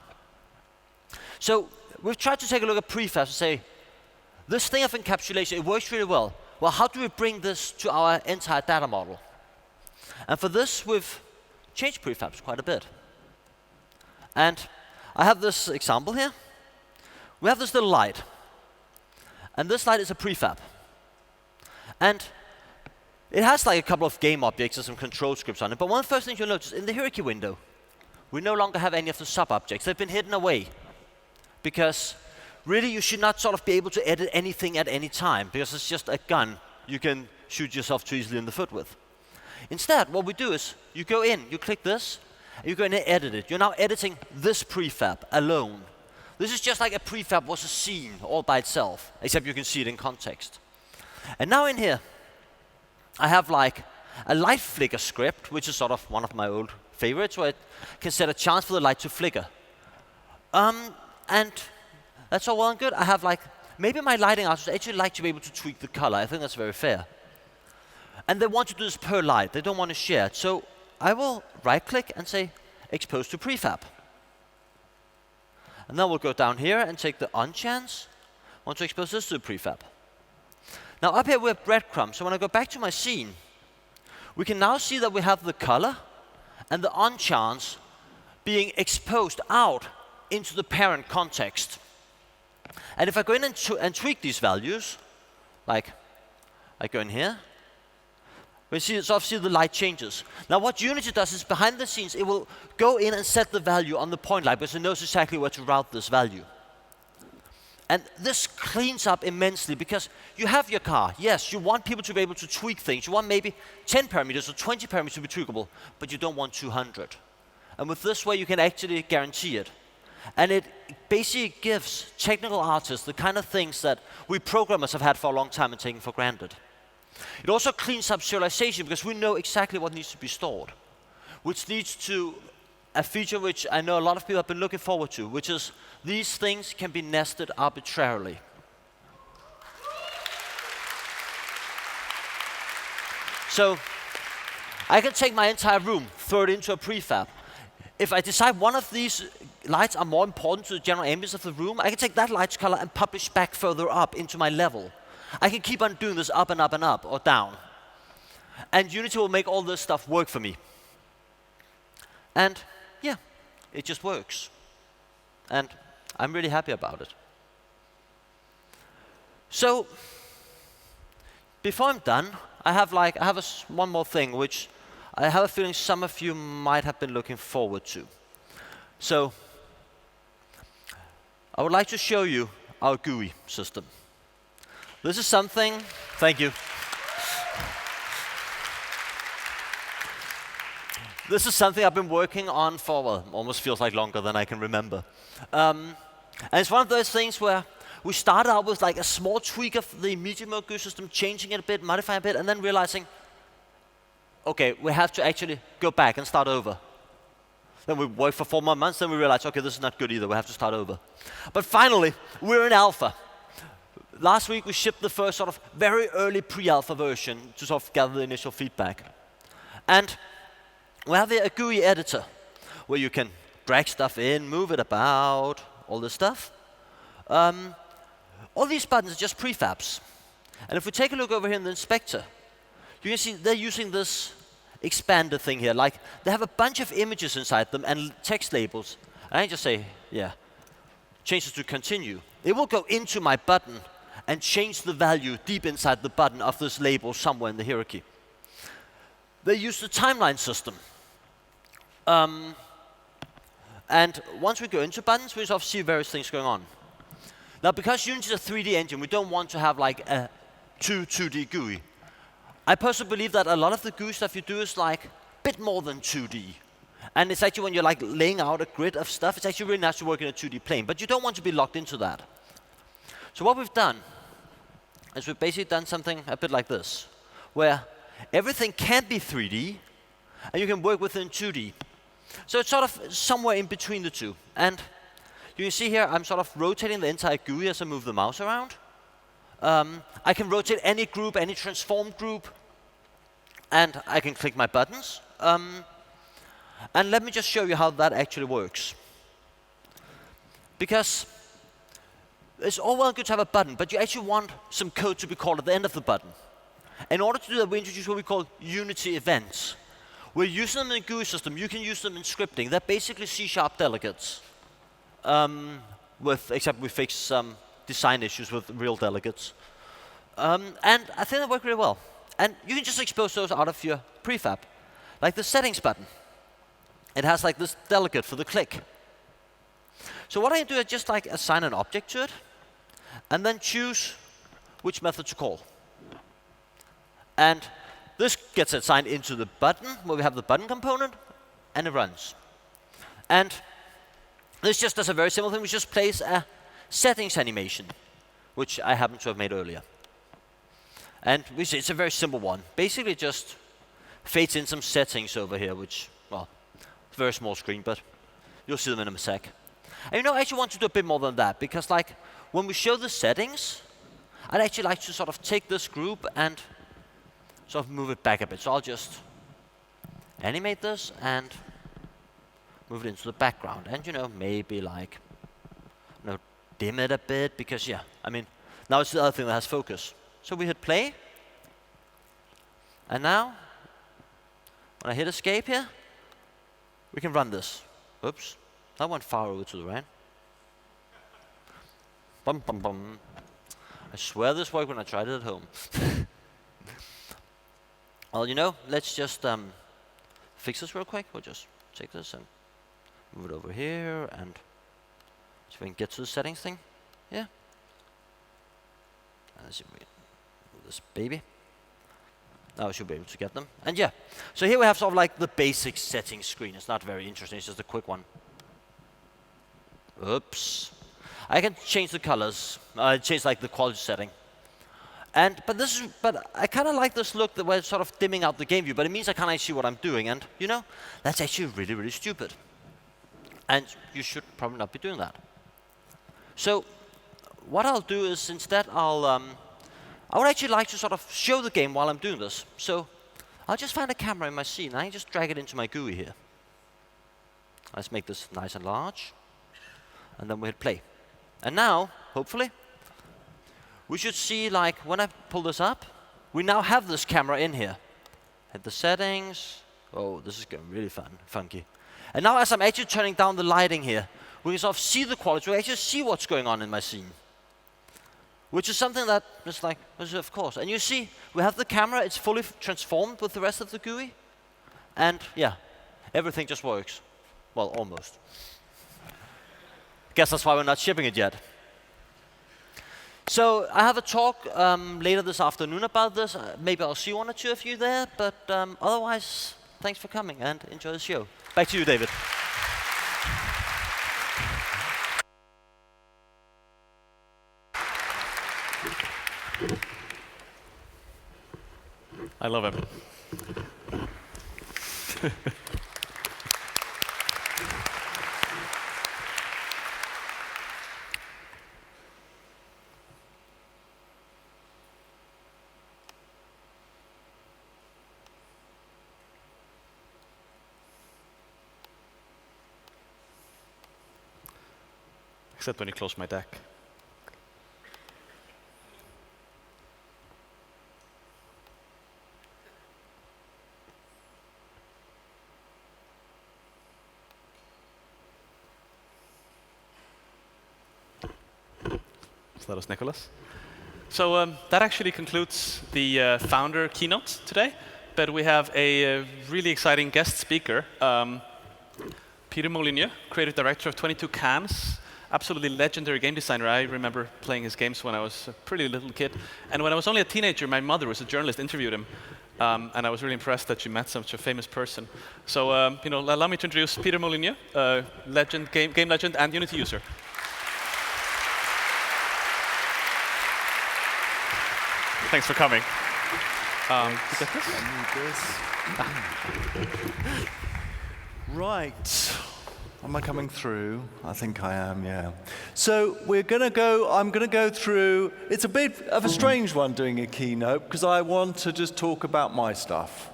[SPEAKER 4] So we've tried to take a look at prefabs and say, this thing of encapsulation, it works really well. Well, how do we bring this to our entire data model? And for this, we've changed prefabs quite a bit. And I have this example here. We have this little light. And this light is a prefab. And it has like a couple of game objects and some control scripts on it. But one of the first things you'll notice, in the hierarchy window, we no longer have any of the sub-objects. They've been hidden away. Because really you should not sort of be able to edit anything at any time, because it's just a gun you can shoot yourself too easily in the foot with. Instead, what we do is you go in, you click this, and you go in and edit it. You're now editing this prefab alone. This is just like a prefab was a scene all by itself, except you can see it in context. And now in here, I have like a light flicker script, which is sort of one of my old favorites, where it can set a chance for the light to flicker. And that's all well and good. I have like, maybe my lighting artists actually like to be able to tweak the color. I think that's very fair. And they want to do this per light. They don't want to share it. So I will right-click and say, expose to prefab. And then we'll go down here and take the on chance. I want to expose this to the prefab. Now up here we have breadcrumbs. So when I go back to my scene, we can now see that we have the color and the on chance being exposed out into the parent context. And if I go in and tweak these values, like I go in here, we see, so see the light changes. Now what Unity does is behind the scenes, it will go in and set the value on the point light because it knows exactly where to route this value. And this cleans up immensely because you have your car. Yes, you want people to be able to tweak things. You want maybe 10 parameters or 20 parameters to be tweakable, but you don't want 200. And with this way, you can actually guarantee it. And it basically gives technical artists the kind of things that we programmers have had for a long time and taken for granted. It also cleans up serialization because we know exactly what needs to be stored, which leads to a feature which I know a lot of people have been looking forward to, which is these things can be nested arbitrarily. So I can take my entire room, throw it into a prefab. If I decide one of these lights are more important to the general ambience of the room, I can take that light's color and publish back further up into my level. I can keep on doing this up and up and up, or down. And Unity will make all this stuff work for me. And yeah, it just works. And I'm really happy about it. So, before I'm done, I have one more thing, which I have a feeling some of you might have been looking forward to. So, I would like to show you our GUI system. This is something, thank you. This is something I've been working on for, well, almost feels like longer than I can remember. And it's one of those things where we started out with like a small tweak of the medium mode GUI system, changing it a bit, modifying it a bit, and then realizing, okay, we have to actually go back and start over. Then we worked for 4 more months, then we realized, okay, this is not good either, we have to start over. But finally, we're in alpha. Last week we shipped the first sort of very early pre-alpha version to sort of gather the initial feedback. And we have a GUI editor where you can drag stuff in, move it about, all this stuff. All these buttons are just prefabs. And if we take a look over here in the inspector, you can see they're using this expander thing here. Like, they have a bunch of images inside them and text labels. And I just say, yeah, change it to continue. It will go into my button and change the value deep inside the button of this label somewhere in the hierarchy. They use the timeline system. And once we go into buttons, we sort of see various things going on. Now, because Unity is a 3D engine, we don't want to have like a 2D GUI. I personally believe that a lot of the GUI stuff you do is like a bit more than 2D. And it's actually when you're like laying out a grid of stuff, it's actually really nice to work in a 2D plane. But you don't want to be locked into that. So what we've done is we've basically done something a bit like this, where everything can be 3D, and you can work within 2D. So it's sort of somewhere in between the two. And you can see here, I'm sort of rotating the entire GUI as I move the mouse around. I can rotate any group, any transform group, and I can click my buttons. And let me just show you how that actually works. Because it's all well and good to have a button, but you actually want some code to be called at the end of the button. In order to do that, we introduce what we call Unity events. We're using them in the GUI system. You can use them in scripting. They're basically C# delegates. Except we fixed some design issues with real delegates. And I think they work really well. And you can just expose those out of your prefab. Like the settings button. It has like this delegate for the click. So what I can do is just like assign an object to it, and then choose which method to call. And this gets assigned into the button, where we have the button component, and it runs. And this just does a very simple thing, which just plays a settings animation, which I happen to have made earlier. And we see it's a very simple one. Basically just fades in some settings over here, which, well, it's a very small screen, but you'll see them in a sec. And you know, I actually want to do a bit more than that, because like, when we show the settings, I'd actually like to sort of take this group and sort of move it back a bit. So I'll just animate this and move it into the background. And you know, maybe like, you know, dim it a bit, because yeah, I mean, now it's the other thing that has focus. So we hit play. And now, when I hit escape here, we can run this. Oops, that went far over to the right. Bum, bum, bum. I swear this worked when I tried it at home. Well, you know, let's just fix this real quick. We'll just take this and move it over here, and so we can get to the settings thing. Yeah. Let's see if we can move this baby. Now I should be able to get them. And yeah, so here we have sort of like the basic settings screen. It's not very interesting, it's just a quick one. Oops. I can change the colors, change like the quality setting. But I kind of like this look that we're sort of dimming out the game view, but it means I can't actually see what I'm doing, and you know, that's actually really, really stupid. And you should probably not be doing that. So what I'll do is instead I would actually like to sort of show the game while I'm doing this. So I'll just find a camera in my scene, and I can just drag it into my GUI here. Let's make this nice and large, and then we hit play. And now, hopefully, we should see, like, when I pull this up, we now have this camera in here. Hit the settings. Oh, this is getting really funky. And now as I'm actually turning down the lighting here, we can sort of see the quality. We actually see what's going on in my scene. Which is something that is like, of course. And you see, we have the camera. It's fully transformed with the rest of the GUI. And yeah, everything just works. Well, almost. Guess that's why we're not shipping it yet. So I have a talk later this afternoon about this. Maybe I'll see one or two of you there. But otherwise, thanks for coming and enjoy the show. Back to you, David.
[SPEAKER 1] I love him. Except when you close my deck. So that was Nicholas. So that actually concludes the founder keynote today. But we have a really exciting guest speaker, Peter Molyneux, creative director of 22 Cans. Absolutely legendary game designer. I remember playing his games when I was a pretty little kid. And when I was only a teenager, my mother was a journalist, interviewed him. And I was really impressed that she met such a famous person. So you know, allow me to introduce Peter Molyneux, legend, game legend and Unity user. Thanks for coming. You get this?
[SPEAKER 5] Right. Am I coming through? I think I am, yeah. So I'm going to go through, it's a bit of a strange one doing a keynote, because I want to just talk about my stuff.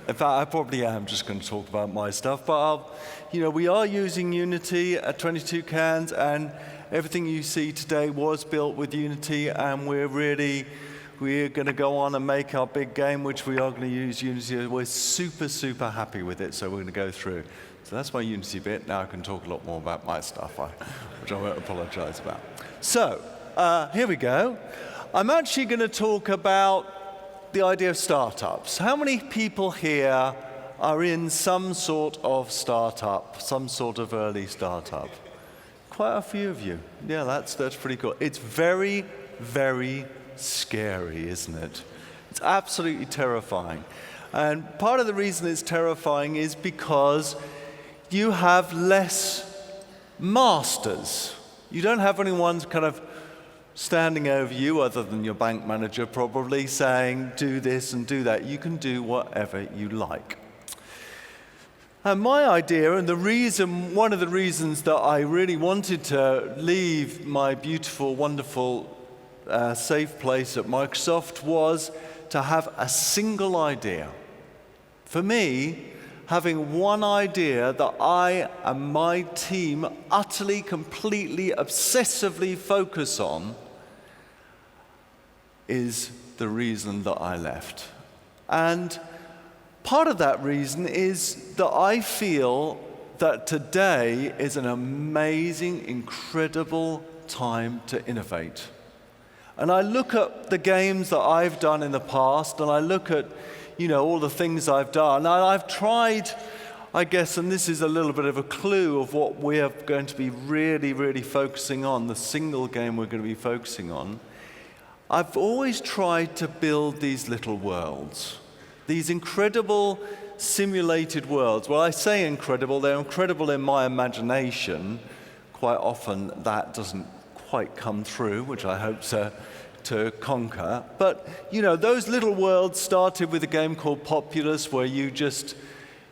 [SPEAKER 5] In fact, I probably am just going to talk about my stuff, but you know, we are using Unity at 22 Cans, and everything you see today was built with Unity, and we're going to go on and make our big game, which we are going to use Unity. We're super, super happy with it, so we're going to go through. So that's my Unity bit. Now I can talk a lot more about my stuff, which I won't apologize about. So here we go. I'm actually going to talk about the idea of startups. How many people here are in some sort of startup, some sort of early startup? Quite a few of you. Yeah, that's pretty cool. It's very, very scary, isn't it? It's absolutely terrifying. And part of the reason it's terrifying is because you have less masters. You don't have anyone kind of standing over you, other than your bank manager probably, saying, do this and do that. You can do whatever you like. And my idea, and one of the reasons that I really wanted to leave my beautiful, wonderful, safe place at Microsoft, was to have a single idea. For me, having one idea that I and my team utterly, completely, obsessively focus on is the reason that I left. And part of that reason is that I feel that today is an amazing, incredible time to innovate. And I look at the games that I've done in the past, and I look at, all the things I've done, and I've tried, I guess, and this is a little bit of a clue of what we are going to be really, really focusing on, the single game we're going to be focusing on. I've always tried to build these little worlds, these incredible simulated worlds. Well, I say incredible, they're incredible in my imagination. Quite often that doesn't quite come through, which I hope to conquer. But, those little worlds started with a game called Populous, where you just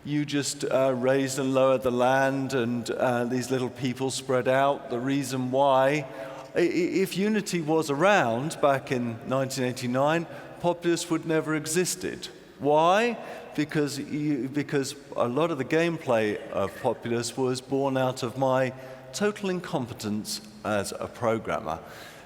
[SPEAKER 5] raised and lowered the land, and these little people spread out. The reason why, if Unity was around back in 1989, Populous would never existed. Why? Because a lot of the gameplay of Populous was born out of my total incompetence as a programmer,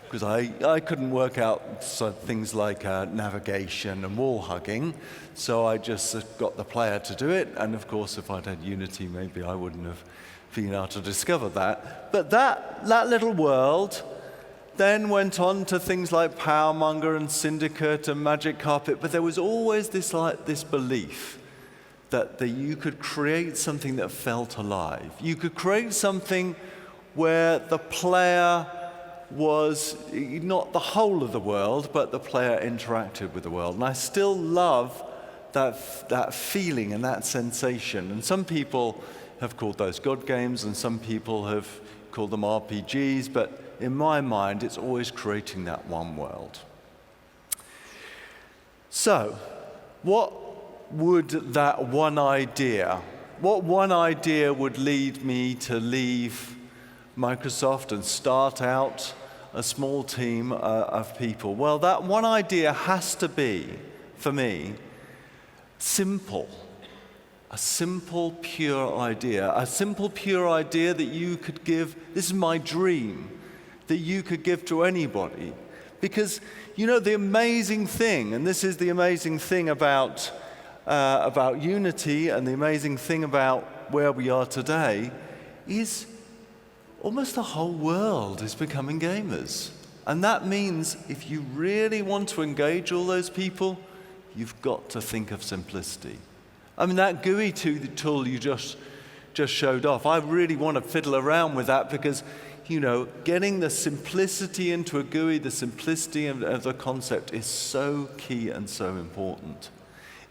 [SPEAKER 5] because I couldn't work out things like navigation and wall hugging, so I just got the player to do it, and of course if I'd had Unity maybe I wouldn't have been able to discover that. But that little world then went on to things like Powermonger and Syndicate and Magic Carpet, but there was always this belief that you could create something that felt alive. You could create something where the player was not the whole of the world, but the player interacted with the world. And I still love that feeling and that sensation. And some people have called those God games, and some people have called them RPGs, but in my mind, it's always creating that one world. So, what would that one idea would lead me to leave Microsoft and start out a small team of people? Well, that one idea has to be, for me, simple. A simple, pure idea. A simple, pure idea that you could give, this is my dream, that you could give to anybody. Because, the amazing thing, and this is the amazing thing about Unity, and the amazing thing about where we are today, is almost the whole world is becoming gamers. And that means if you really want to engage all those people, you've got to think of simplicity. I mean, that GUI tool you just showed off, I really want to fiddle around with that, because getting the simplicity into a GUI, the simplicity of the concept is so key and so important.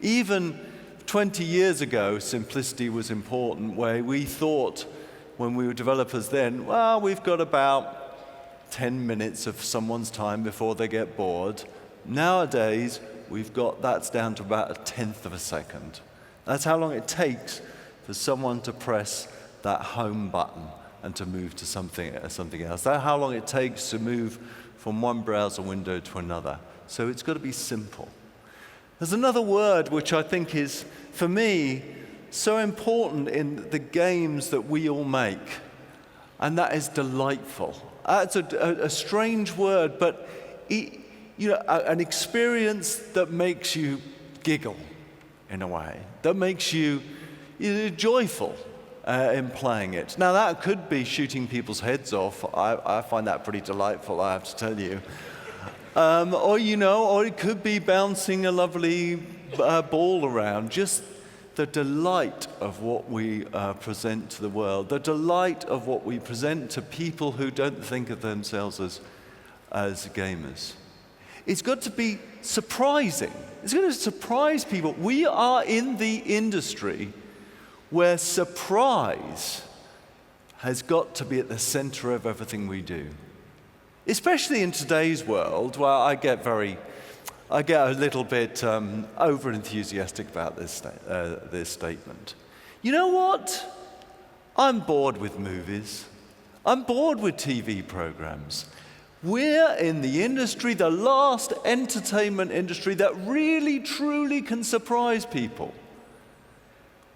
[SPEAKER 5] Even 20 years ago, simplicity was important, where we thought, when we were developers then, well, we've got about 10 minutes of someone's time before they get bored. Nowadays, that's down to about 1/10 of a second. That's how long it takes for someone to press that home button and to move to something else. That's how long it takes to move from one browser window to another. So it's got to be simple. There's another word which I think is, for me, so important in the games that we all make, and that is delightful. It's a strange word, but an experience that makes you giggle in a way, that makes you joyful in playing it. Now that could be shooting people's heads off. I find that pretty delightful, I have to tell you. Or it could be bouncing a lovely ball around. Just the delight of what we present to the world, the delight of what we present to people who don't think of themselves as gamers. It's got to be surprising. It's going to surprise people. We are in the industry where surprise has got to be at the center of everything we do. Especially in today's world, where I get a little bit over-enthusiastic about this statement. You know what? I'm bored with movies. I'm bored with TV programs. We're in the industry, the last entertainment industry that really, truly can surprise people.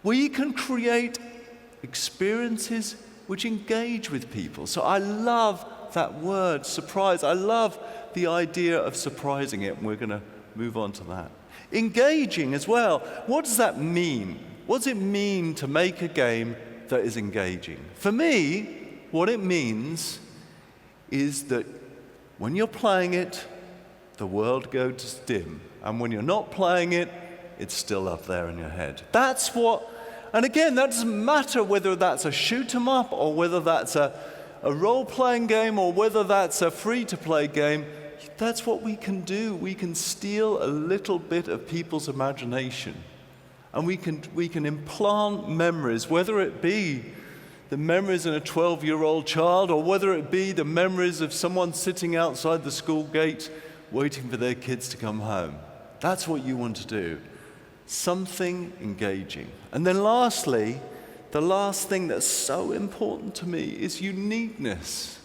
[SPEAKER 5] We can create experiences which engage with people. So I love that word, surprise. I love the idea of surprising it, and we're going to move on to that. Engaging as well. What does that mean? What does it mean to make a game that is engaging? For me, what it means is that when you're playing it, the world goes dim. And when you're not playing it, it's still up there in your head. That's what, and again, that doesn't matter whether that's a shoot 'em up or whether that's a role-playing game or whether that's a free-to-play game. That's what we can do. We can steal a little bit of people's imagination. And we can implant memories, whether it be the memories in a 12-year-old child or whether it be the memories of someone sitting outside the school gate waiting for their kids to come home. That's what you want to do. Something engaging. And then lastly, the last thing that's so important to me is uniqueness.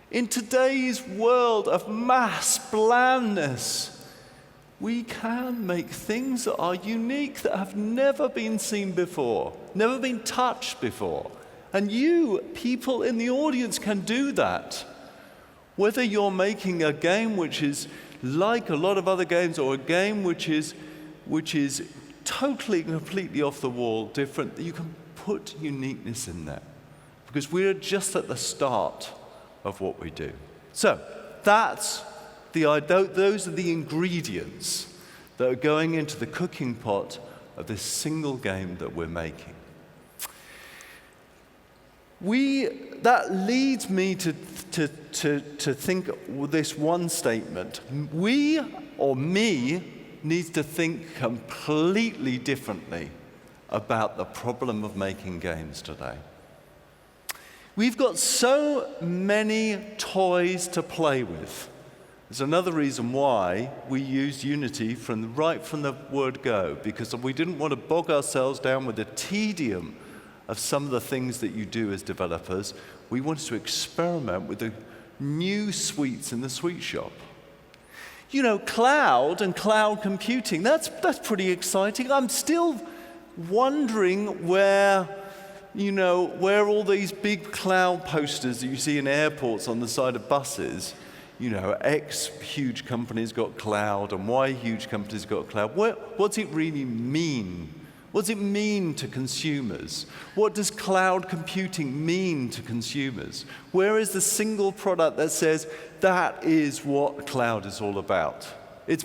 [SPEAKER 5] In today's world of mass blandness, we can make things that are unique, that have never been seen before, never been touched before. And you, people in the audience, can do that. Whether you're making a game which is like a lot of other games or a game which is totally and completely off the wall, different, you can put uniqueness in there. Because we're just at the start of what we do. So, those are the ingredients that are going into the cooking pot of this single game that we're making. That leads me to think this one statement. We, or me, needs to think completely differently about the problem of making games today. We've got so many toys to play with. There's another reason why we used Unity right from the word go, because we didn't want to bog ourselves down with the tedium of some of the things that you do as developers. We wanted to experiment with the new sweets in the sweet shop. You know, cloud and cloud computing, that's pretty exciting. I'm still wondering where all these big cloud posters that you see in airports on the side of buses, X huge companies got cloud and Y huge companies got cloud. What's it really mean? What does it mean to consumers? What does cloud computing mean to consumers? Where is the single product that says that is what cloud is all about? It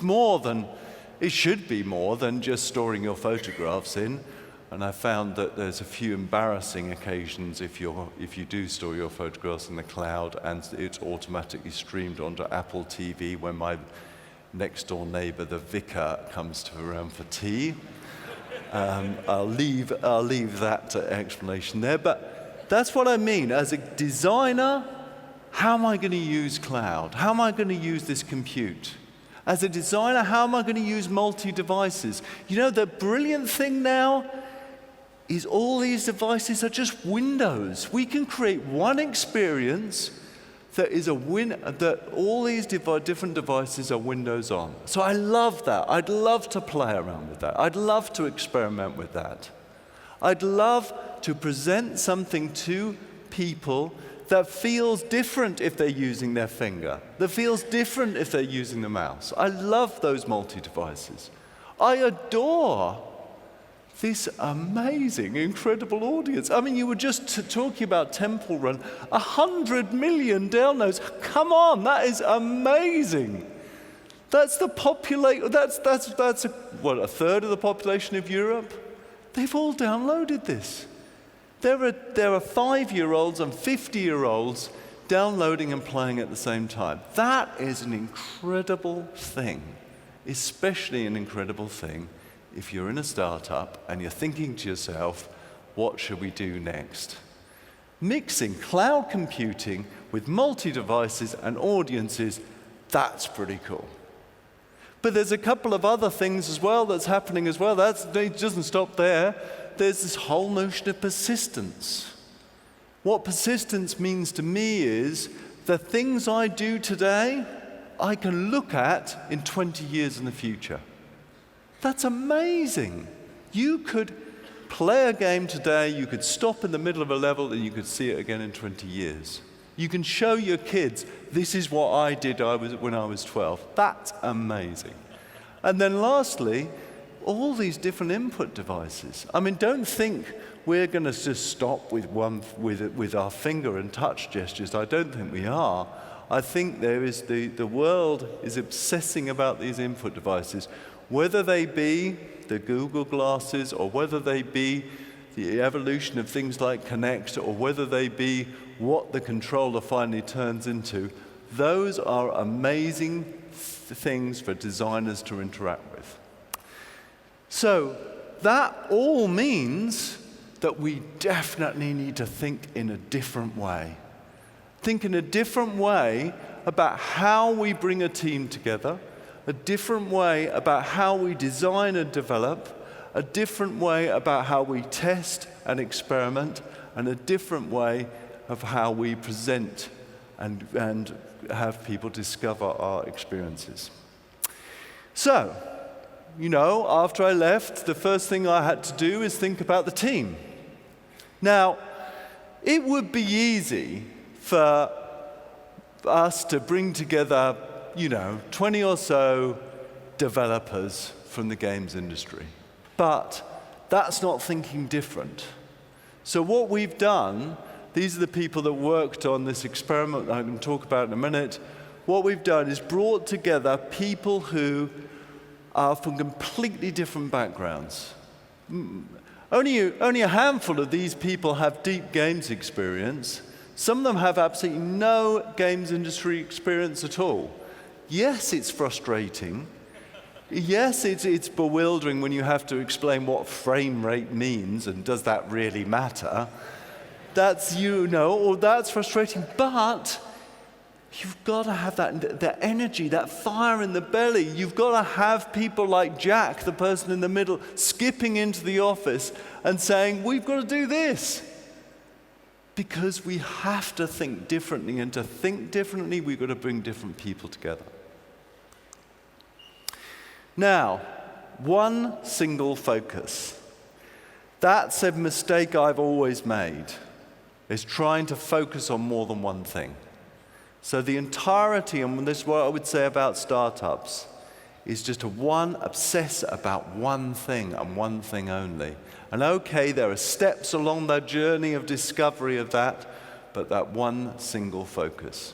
[SPEAKER 5] should be more than just storing your photographs in. And I found that there's a few embarrassing occasions if you do store your photographs in the cloud and it's automatically streamed onto Apple TV when my next door neighbor, the vicar, comes around for tea. I'll leave that explanation there, but that's what I mean. As a designer, how am I going to use cloud? How am I going to use this compute? As a designer, how am I going to use multi-devices? The brilliant thing now is all these devices are just windows. We can create one experience that is that all these different devices are windows on. So I love that. I'd love to play around with that. I'd love to experiment with that. I'd love to present something to people that feels different if they're using their finger, that feels different if they're using the mouse. I love those multi-devices. I adore this amazing, incredible audience. I mean, you were just talking about Temple Run. 100 million downloads. Come on, that is amazing. That's the population. That's a third of the population of Europe. They've all downloaded this. There are 5-year-olds and 50-year-olds downloading and playing at the same time. That is an incredible thing, especially an incredible thing if you're in a startup and you're thinking to yourself, what should we do next? Mixing cloud computing with multi-devices and audiences, that's pretty cool. But there's a couple of other things as well that's happening as well. It doesn't stop there. There's this whole notion of persistence. What persistence means to me is the things I do today, I can look at in 20 years in the future. That's amazing. You could play a game today, you could stop in the middle of a level and you could see it again in 20 years. You can show your kids, this is what I did when I was 12. That's amazing. And then lastly, all these different input devices. I mean, don't think we're going to just stop with our finger and touch gestures. I don't think we are. I think the world is obsessing about these input devices, whether they be the Google glasses or whether they be the evolution of things like Kinect or whether they be what the controller finally turns into. Those are amazing things for designers to interact with. So that all means that we definitely need to think in a different way. Think in a different way about how we bring a team together, a different way about how we design and develop, a different way about how we test and experiment, and a different way of how we present and have people discover our experiences. So, after I left, the first thing I had to do is think about the team. Now, it would be easy for us to bring together, 20 or so developers from the games industry. But that's not thinking different. So what we've done, these are the people that worked on this experiment that I'm going to talk about in a minute. What we've done is brought together people who are from completely different backgrounds. Only a handful of these people have deep games experience. Some of them have absolutely no games industry experience at all. Yes, it's frustrating. Yes, it's bewildering when you have to explain what frame rate means and does that really matter. That's, or that's frustrating, but you've got to have that energy, that fire in the belly. You've got to have people like Jack, the person in the middle, skipping into the office and saying, we've got to do this. Because we have to think differently, and to think differently, we've got to bring different people together. Now, one single focus. That's a mistake I've always made, is trying to focus on more than one thing. So the entirety, and this is what I would say about startups, is just obsess about one thing and one thing only. And okay, there are steps along that journey of discovery of that, but that one single focus.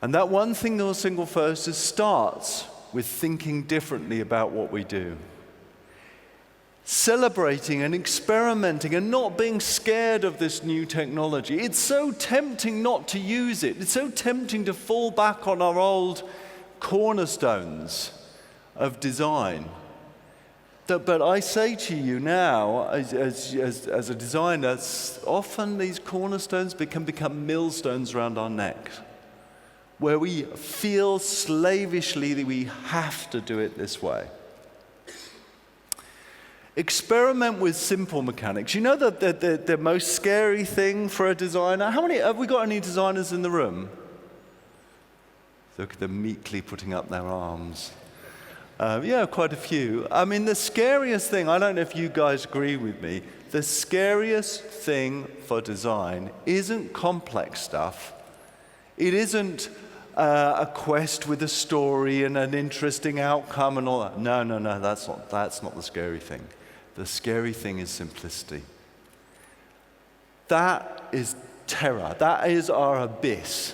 [SPEAKER 5] And that one single focus starts with thinking differently about what we do. Celebrating and experimenting and not being scared of this new technology. It's so tempting not to use it. It's so tempting to fall back on our old cornerstones of design. But I say to you now, as a designer, often these cornerstones can become millstones around our neck, where we feel slavishly that we have to do it this way. Experiment with simple mechanics. You know the most scary thing for a designer? Have we got any designers in the room? Look at them meekly putting up their arms. Yeah, quite a few. I mean, the scariest thing, I don't know if you guys agree with me, the scariest thing for design isn't complex stuff. It isn't a quest with a story and an interesting outcome and all that. No, that's not the scary thing. The scary thing is simplicity. That is terror. That is our abyss.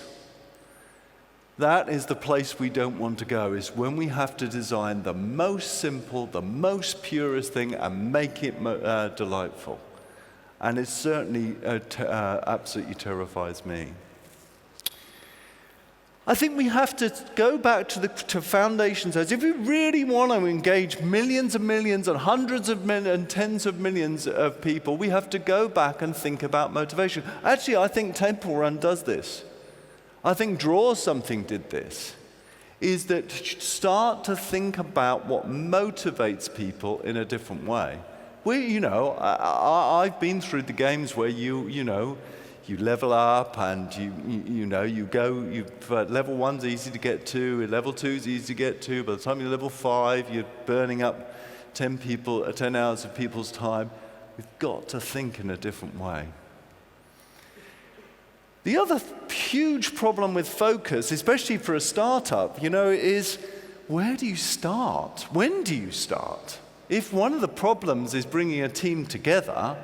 [SPEAKER 5] That is the place we don't want to go, is when we have to design the most simple, the most purest thing and make it delightful. And it certainly absolutely terrifies me. I think we have to go back to foundations. As if we really want to engage millions and millions and hundreds of millions and tens of millions of people, we have to go back and think about motivation. Actually, I think Temple Run does this. I think Draw Something did this, is that start to think about what motivates people in a different way. I've been through the games where you level up and level 1's easy to get to, level 2's easy to get to. By the time you're level 5, you're burning up 10 hours of people's time. We've got to think in a different way. The other huge problem with focus, especially for a startup, is where do you start? When do you start? If one of the problems is bringing a team together,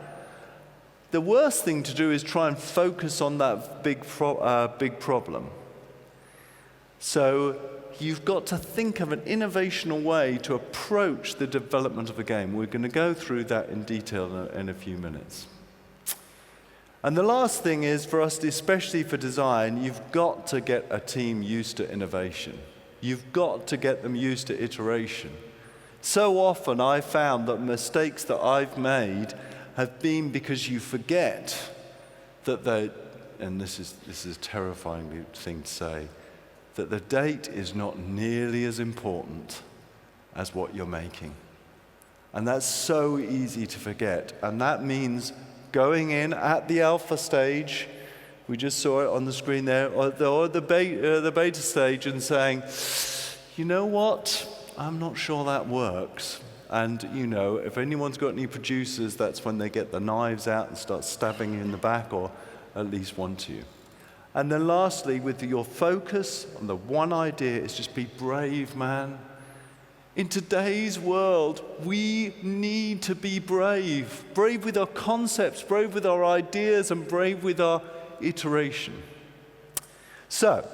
[SPEAKER 5] the worst thing to do is try and focus on that big problem. So you've got to think of an innovational way to approach the development of a game. We're going to go through that in detail in a few minutes. And the last thing is, for us, especially for design, you've got to get a team used to innovation. You've got to get them used to iteration. So often I found that mistakes that I've made have been because you forget that and this is a terrifying thing to say, that the date is not nearly as important as what you're making. And that's so easy to forget. And that means going in at the alpha stage, we just saw it on the screen there, or the beta stage, and saying, you know what, I'm not sure that works. And, you know, if anyone's got any producers, that's when they get the knives out and start stabbing you in the back, or at least want to. And then lastly, with your focus on the one idea, is just be brave, man. In today's world, we need to be brave. Brave with our concepts, brave with our ideas, and brave with our iteration. So,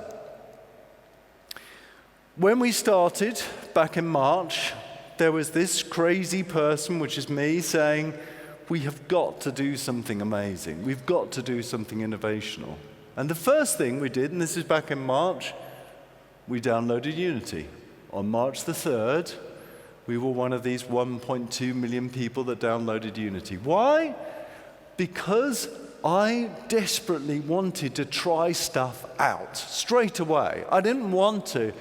[SPEAKER 5] when we started back in March, there was this crazy person, which is me, saying, we have got to do something amazing. We've got to do something innovational. And the first thing we did, and this is back in March, we downloaded Unity. On March the 3rd, we were one of these 1.2 million people that downloaded Unity. Why? Because I desperately wanted to try stuff out straight away. I didn't want to,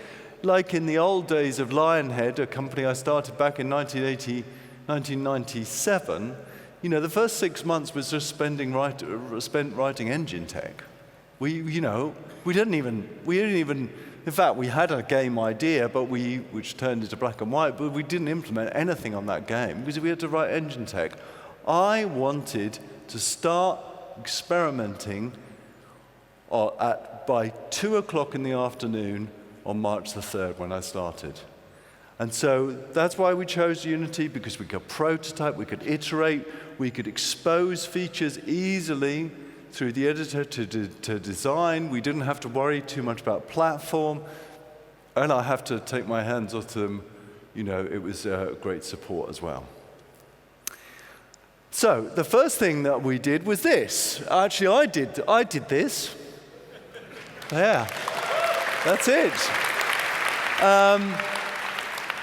[SPEAKER 5] like in the old days of Lionhead, a company I started back in 1997, you know, the first 6 months was just spent writing engine tech. We didn't even, in fact, we had a game idea, which turned into black and white, but we didn't implement anything on that game because we had to write engine tech. I wanted to start experimenting by 2 o'clock in the afternoon on March the 3rd when I started. And so that's why we chose Unity, because we could prototype, we could iterate, we could expose features easily through the editor to design. We didn't have to worry too much about platform. And I have to take my hands off them. You know, it was great support as well. So the first thing that we did was this. Actually, I did this. Yeah, that's it.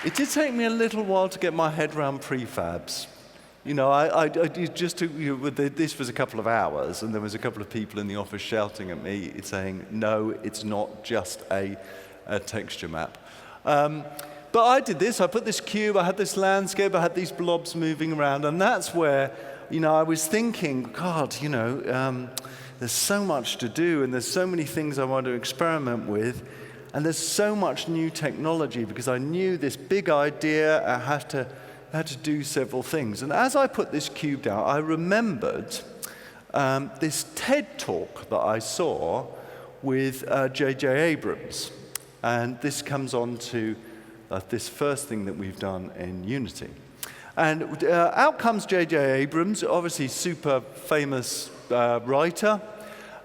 [SPEAKER 5] It did take me a little while to get my head around prefabs. You know, this was a couple of hours, and there was a couple of people in the office shouting at me, saying, no, it's not just a texture map. But I did this. I put this cube, I had this landscape, I had these blobs moving around, and that's where, you know, I was thinking, God, you know, there's so much to do, and there's so many things I want to experiment with, and there's so much new technology, because I knew this big idea, I had to do several things. And as I put this cube down, I remembered this TED talk that I saw with J.J. Abrams. And this comes on to this first thing that we've done in Unity. And out comes J.J. Abrams, obviously super famous writer,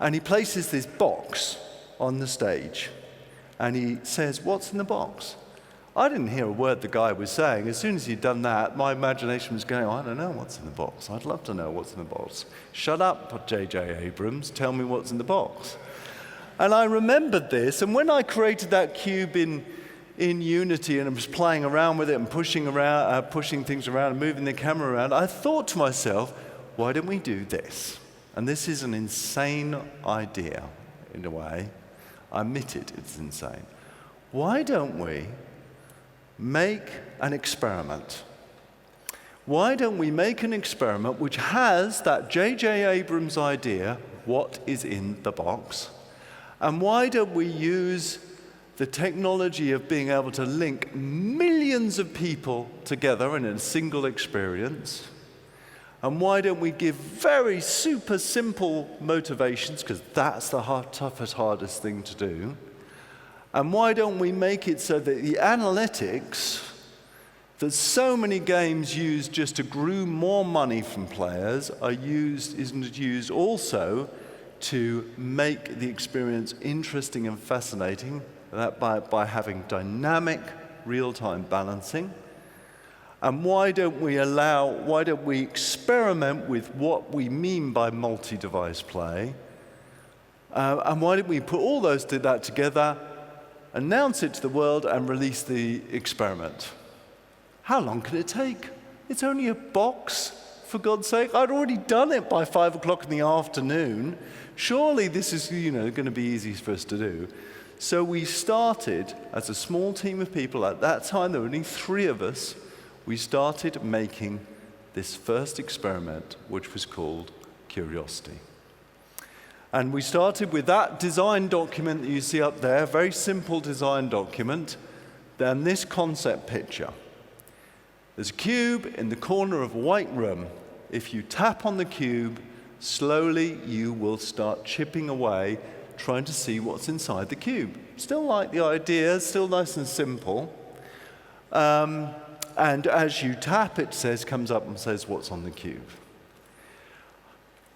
[SPEAKER 5] and he places this box on the stage. And he says, what's in the box? I didn't hear a word the guy was saying. As soon as he'd done that, my imagination was going, I don't know what's in the box. I'd love to know what's in the box. Shut up, J.J. Abrams. Tell me what's in the box. And I remembered this, and when I created that cube in Unity and I was playing around with it and pushing things around and moving the camera around, I thought to myself, why don't we do this? And this is an insane idea, in a way. I admit it, it's insane. Why don't we make an experiment? Why don't we make an experiment which has that J.J. Abrams idea, what is in the box? And why don't we use the technology of being able to link millions of people together in a single experience? And why don't we give very super simple motivations, because that's the toughest, hardest thing to do, And why don't we make it so that the analytics that so many games use just to groom more money from players isn't used also to make the experience interesting and fascinating, that by having dynamic real-time balancing? And why don't we experiment with what we mean by multi-device play? And why don't we put all that together, announce it to the world, and release the experiment? How long can it take? It's only a box, for God's sake. I'd already done it by 5 o'clock in the afternoon. Surely this is, going to be easy for us to do. So we started as a small team of people. At that time, there were only 3 of us. We started making this first experiment, which was called Curiosity. And we started with that design document that you see up there, very simple design document, then this concept picture. There's a cube in the corner of a white room. If you tap on the cube, slowly you will start chipping away, trying to see what's inside the cube. Still like the idea, still nice and simple. And as you tap, it comes up and says what's on the cube.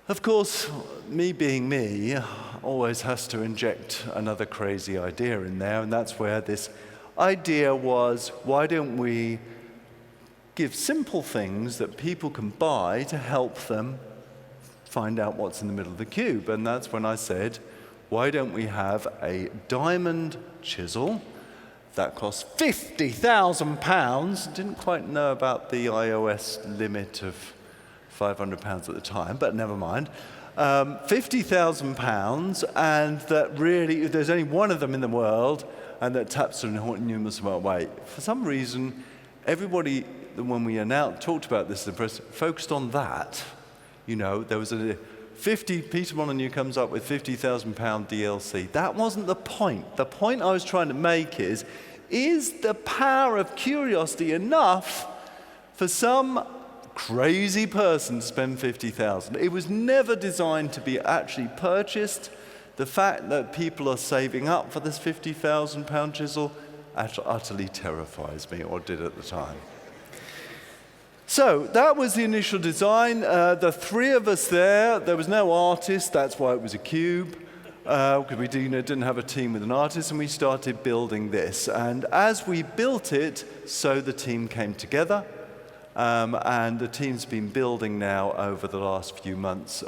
[SPEAKER 5] Of course, me being me always has to inject another crazy idea in there, and that's where this idea was, why don't we give simple things that people can buy to help them find out what's in the middle of the cube? And that's when I said, why don't we have a diamond chisel that costs £50,000? Didn't quite know about the iOS limit of £500 at the time, but never mind. £50,000, and that really, there's only one of them in the world, and that taps in an enormous amount of weight. For some reason, everybody, when we talked about this in the press, focused on that. There was Peter Molyneux comes up with £50,000 DLC. That wasn't the point. The point I was trying to make is the power of curiosity enough for some crazy person to spend £50,000? It was never designed to be actually purchased. The fact that people are saving up for this £50,000 chisel utterly terrifies me, or did at the time. So that was the initial design. The 3 of us there was no artist. That's why it was a cube, because we didn't have a team with an artist, and we started building this. And as we built it, so the team came together, and the team's been building now over the last few months,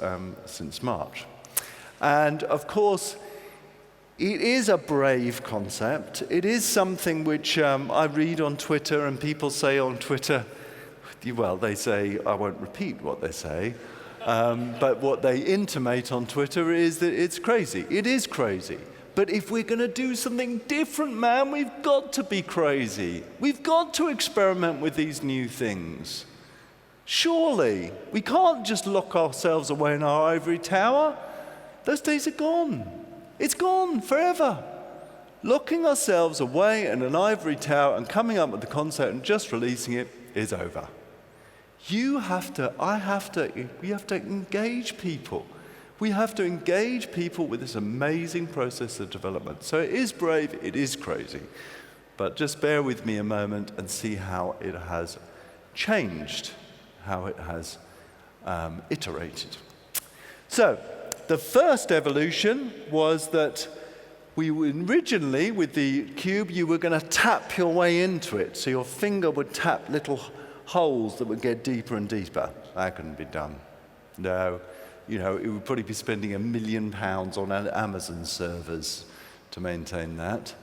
[SPEAKER 5] since March. And of course, it is a brave concept. It is something which I read on Twitter, and people say on Twitter, well, they say, I won't repeat what they say, but what they intimate on Twitter is that it's crazy. It is crazy. But if we're going to do something different, man, we've got to be crazy. We've got to experiment with these new things. Surely, we can't just lock ourselves away in our ivory tower. Those days are gone. It's gone forever. Locking ourselves away in an ivory tower and coming up with the concept and just releasing it is over. We have to engage people. We have to engage people with this amazing process of development. So it is brave, it is crazy. But just bear with me a moment and see how it has changed, how it has iterated. So the first evolution was that we originally, with the cube, you were going to tap your way into it. So your finger would tap little holes that would get deeper and deeper. That couldn't be done. No, it would probably be spending £1 million on Amazon servers to maintain that.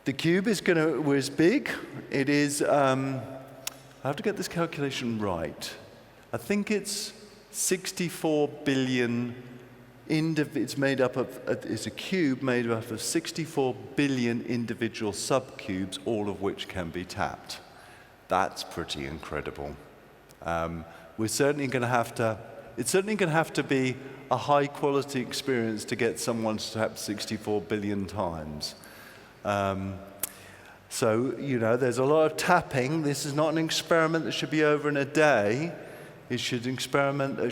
[SPEAKER 5] The cube was big. It is, I have to get this calculation right. I think it's 64 billion. It's a cube made up of 64 billion individual subcubes, all of which can be tapped. That's pretty incredible. It's certainly going to have to be a high-quality experience to get someone to tap 64 billion times. So, there's a lot of tapping. This is not an experiment that should be over in a day. It should experiment that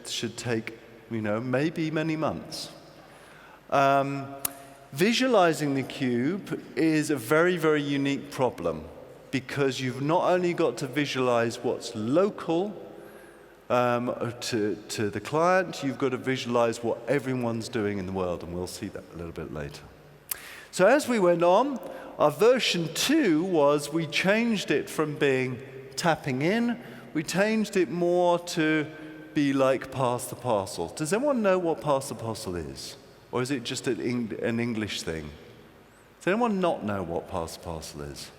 [SPEAKER 5] should take, maybe many months. Visualizing the cube is a very, very unique problem because you've not only got to visualize what's local to the client, you've got to visualize what everyone's doing in the world, and we'll see that a little bit later. So as we went on, our version 2 was we changed it from being tapping in, we changed it more to be like pass the parcel. Does anyone know what pass the parcel is? Or is it just an English thing? Does anyone not know what pass the parcel is?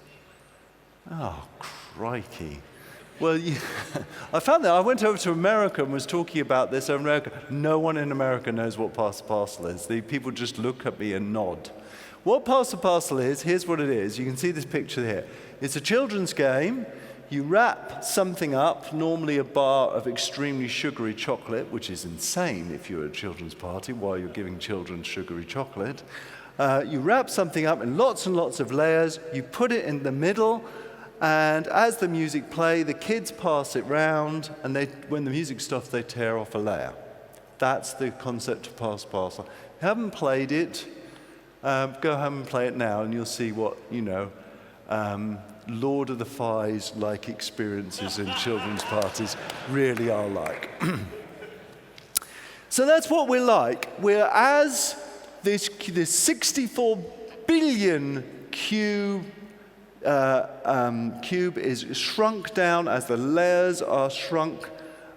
[SPEAKER 5] Oh, crikey. Well, I found that I went over to America and was talking about this over in America. No one in America knows what pass the parcel is. The people just look at me and nod. What pass the parcel is, here's what it is. You can see this picture here. It's a children's game. You wrap something up, normally a bar of extremely sugary chocolate, which is insane if you're at a children's party while you're giving children sugary chocolate. You wrap something up in lots and lots of layers. You put it in the middle, and as the music plays, the kids pass it round, and when the music stops, they tear off a layer. That's the concept of pass parcel. If you haven't played it, go home and play it now, and you'll see what, Lord of the Flies-like experiences in children's parties really are like. So that's what we're like. We're as this 64 billion cube is shrunk down as the layers are shrunk,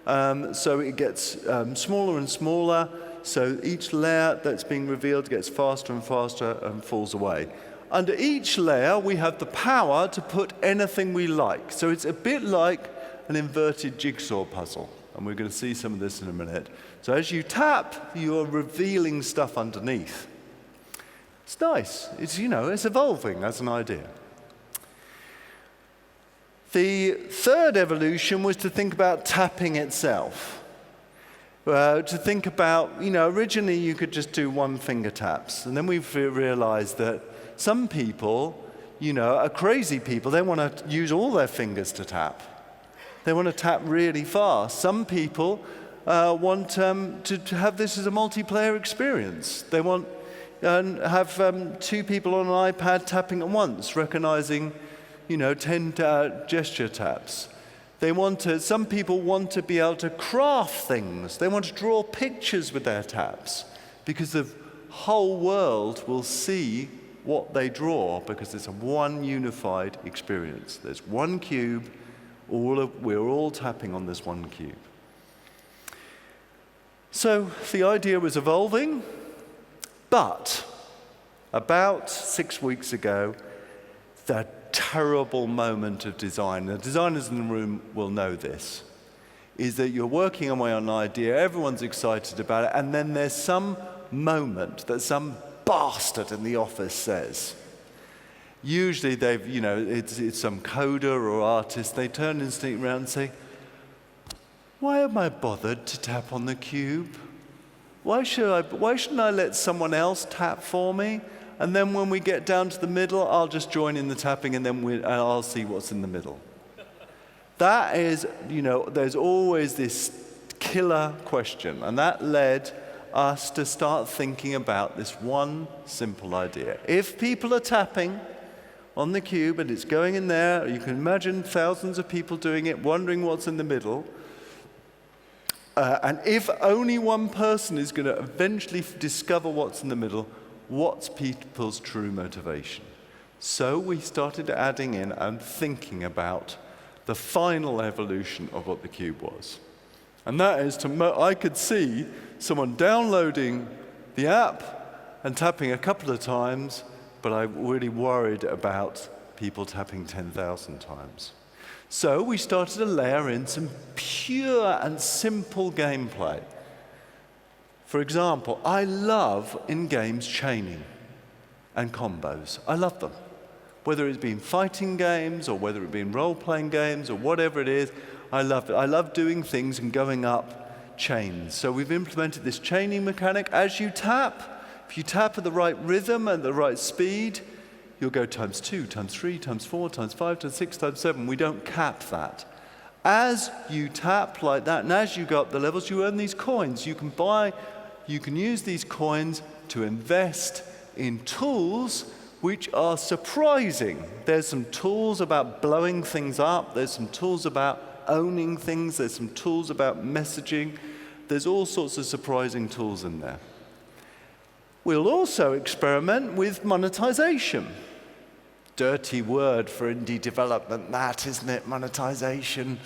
[SPEAKER 5] so it gets smaller and smaller. So each layer that's being revealed gets faster and faster and falls away. Under each layer, we have the power to put anything we like. So it's a bit like an inverted jigsaw puzzle. And we're going to see some of this in a minute. So as you tap, you're revealing stuff underneath. It's nice. It's evolving as an idea. The third evolution was to think about tapping itself. To think about, originally you could just do one finger taps. And then we've realized that some people, are crazy people. They want to use all their fingers to tap. They want to tap really fast. Some people want to have this as a multiplayer experience. They want to have two people on an iPad tapping at once, recognizing, 10 gesture taps. Some people want to be able to craft things. They want to draw pictures with their taps because the whole world will see what they draw because it's a one unified experience. There's one cube, we're all tapping on this one cube. So the idea was evolving, but about 6 weeks ago, the terrible moment of design, the designers in the room will know this, is that you're working away on an idea, everyone's excited about it, and then there's some moment that some bastard in the office says. Usually it's some coder or artist. They turn and sneak around and say, why am I bothered to tap on the cube? Why shouldn't I let someone else tap for me? And then when we get down to the middle, I'll just join in the tapping and then I'll see what's in the middle. That is, there's always this killer question, and that led us to start thinking about this one simple idea. If people are tapping on the cube and it's going in there, you can imagine thousands of people doing it, wondering what's in the middle. And if only one person is going to eventually discover what's in the middle, what's people's true motivation? So we started adding in and thinking about the final evolution of what the cube was. And that is, I could see someone downloading the app and tapping a couple of times, but I really worried about people tapping 10,000 times. So we started to layer in some pure and simple gameplay. For example, I love in games chaining and combos. I love them. Whether it's been fighting games or whether it's been role-playing games or whatever it is, I love it. I love doing things and going up chains. So we've implemented this chaining mechanic. As you tap, if you tap at the right rhythm and the right speed, you'll go times 2, times 3, times 4, times 5, times 6, times 7. We don't cap that. As you tap like that, and as you go up the levels, you earn these coins. You can use these coins to invest in tools which are surprising. There's some tools about blowing things up. There's some tools about owning things. There's some tools about messaging. There's all sorts of surprising tools in there. We'll also experiment with monetization. Dirty word for indie development, that, isn't it? Monetization.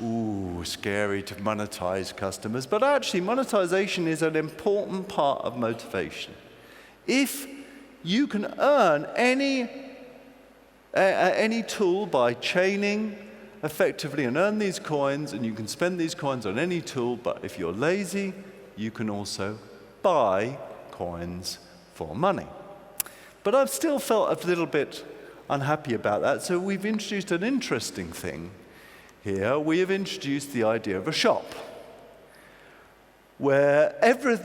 [SPEAKER 5] Ooh, scary to monetize customers. But actually, monetization is an important part of motivation. If you can earn any tool by chaining effectively and earn these coins, and you can spend these coins on any tool, but if you're lazy, you can also buy coins for money. But I've still felt a little bit unhappy about that, so we've introduced an interesting thing here. We have introduced the idea of a shop, where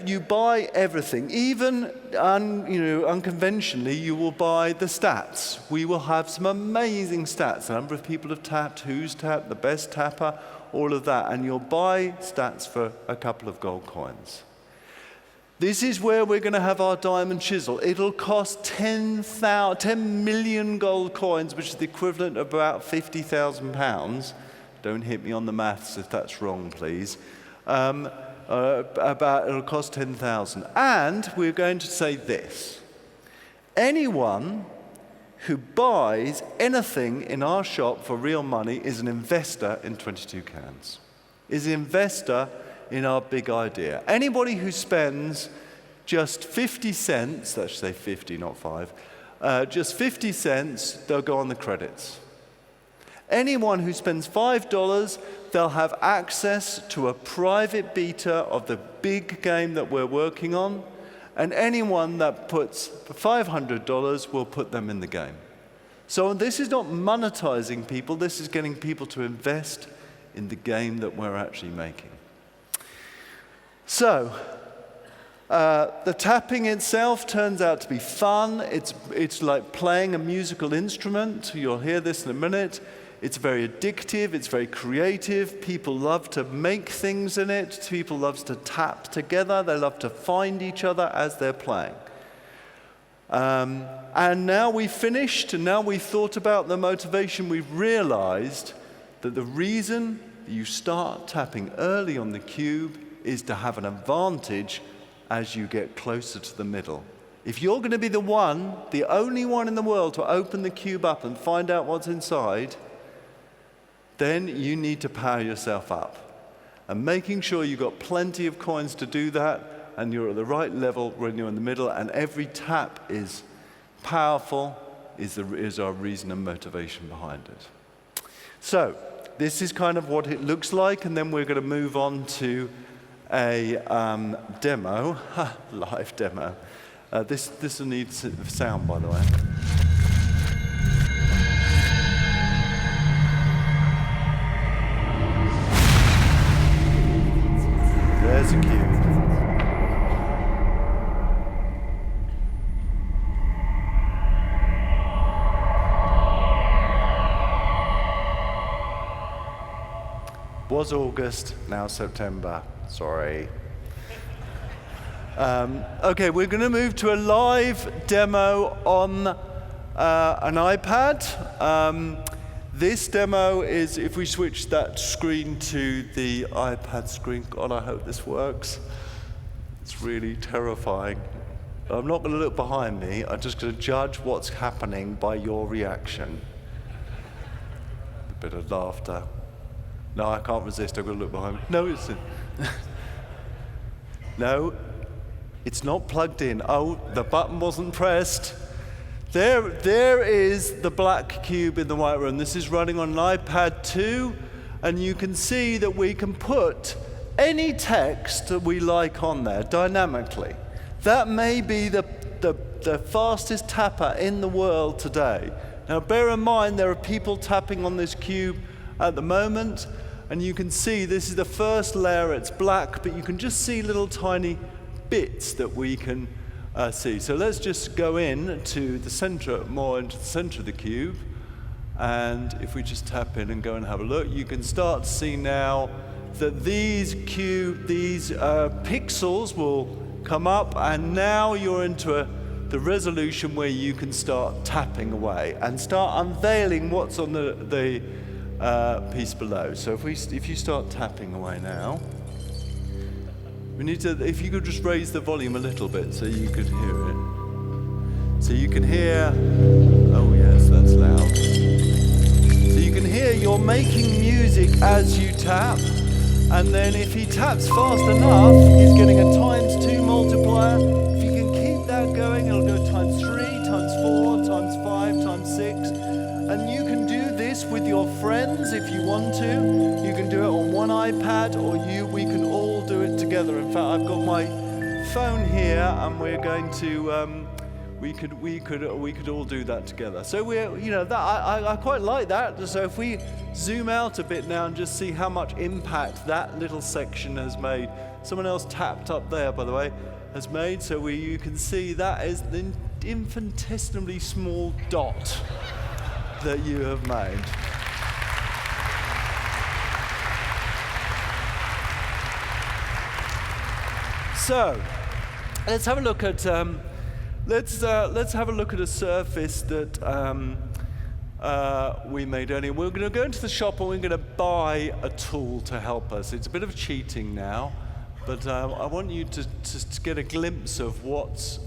[SPEAKER 5] you buy everything, even unconventionally, you will buy the stats. We will have some amazing stats. The number of people have tapped, who's tapped, the best tapper, all of that, and you'll buy stats for a couple of gold coins. This is where we're going to have our diamond chisel. It'll cost 10 million gold coins, which is the equivalent of about £50,000. Don't hit me on the maths if that's wrong, please. It'll cost 10,000. And we're going to say this. Anyone who buys anything in our shop for real money is an investor in 22 Cans, is an investor in our big idea. Anybody who spends just 50 cents, let's say 50, not 5, just 50 cents, they'll go on the credits. Anyone who spends $5, they'll have access to a private beta of the big game that we're working on, and anyone that puts $500 will put them in the game. So this is not monetizing people, this is getting people to invest in the game that we're actually making. So, the tapping itself turns out to be fun. It's like playing a musical instrument. You'll hear this in a minute. It's very addictive. It's very creative. People love to make things in it. People love to tap together. They love to find each other as they're playing. And now we've finished, and now we've thought about the motivation, we've realized that the reason you start tapping early on the cube is to have an advantage as you get closer to the middle. If you're going to be the only one in the world to open the cube up and find out what's inside, then you need to power yourself up. And making sure you've got plenty of coins to do that, and you're at the right level when you're in the middle, and every tap is powerful, is our reason and motivation behind it. So, this is kind of what it looks like, and then we're going to move on to a demo, live demo. This will need sound, by the way. There's a cube. Was August, now September. Sorry. Okay, we're going to move to a live demo on an iPad. This demo is, if we switch that screen to the iPad screen, God, I hope this works. It's really terrifying. I'm not going to look behind me. I'm just going to judge what's happening by your reaction. A bit of laughter. No, I can't resist. I've got to look behind me. No, it's... No, it's not plugged in. Oh, the button wasn't pressed. There is the black cube in the white room. This is running on an iPad 2, and you can see that we can put any text that we like on there dynamically. That may be the fastest tapper in the world today. Now, bear in mind, there are people tapping on this cube at the moment, and you can see this is the first layer. It's black, but you can just see little tiny bits that we can see. So let's just go in to the center, more into the center of the cube. And if we just tap in and go and have a look, you can start to see now that these pixels will come up, and now you're into a the resolution where you can start tapping away and start unveiling what's on the piece below. So if you start tapping away now, we need to, if you could just raise the volume a little bit so you could hear it. So you can hear, oh yes, that's loud. So you can hear you're making music as you tap, and then if he taps fast enough, he's getting a ×2 multiplier. If you can keep that going, it'll go ×3, ×4, ×5, ×6. And you can do this with your friends if you want to. You can do it on one iPad, or we can all do it together. In fact, I've got my phone here, and we're going to, we could all do that together. So I quite like that. So if we zoom out a bit now and just see how much impact that little section has made. Someone else tapped up there, by the way, has made. So you can see that is the infinitesimally small dot that you have made. So let's have a look at let's have a look at a surface that we made earlier. We're going to go into the shop and we're going to buy a tool to help us. It's a bit of cheating now, but I want you to get a glimpse of what's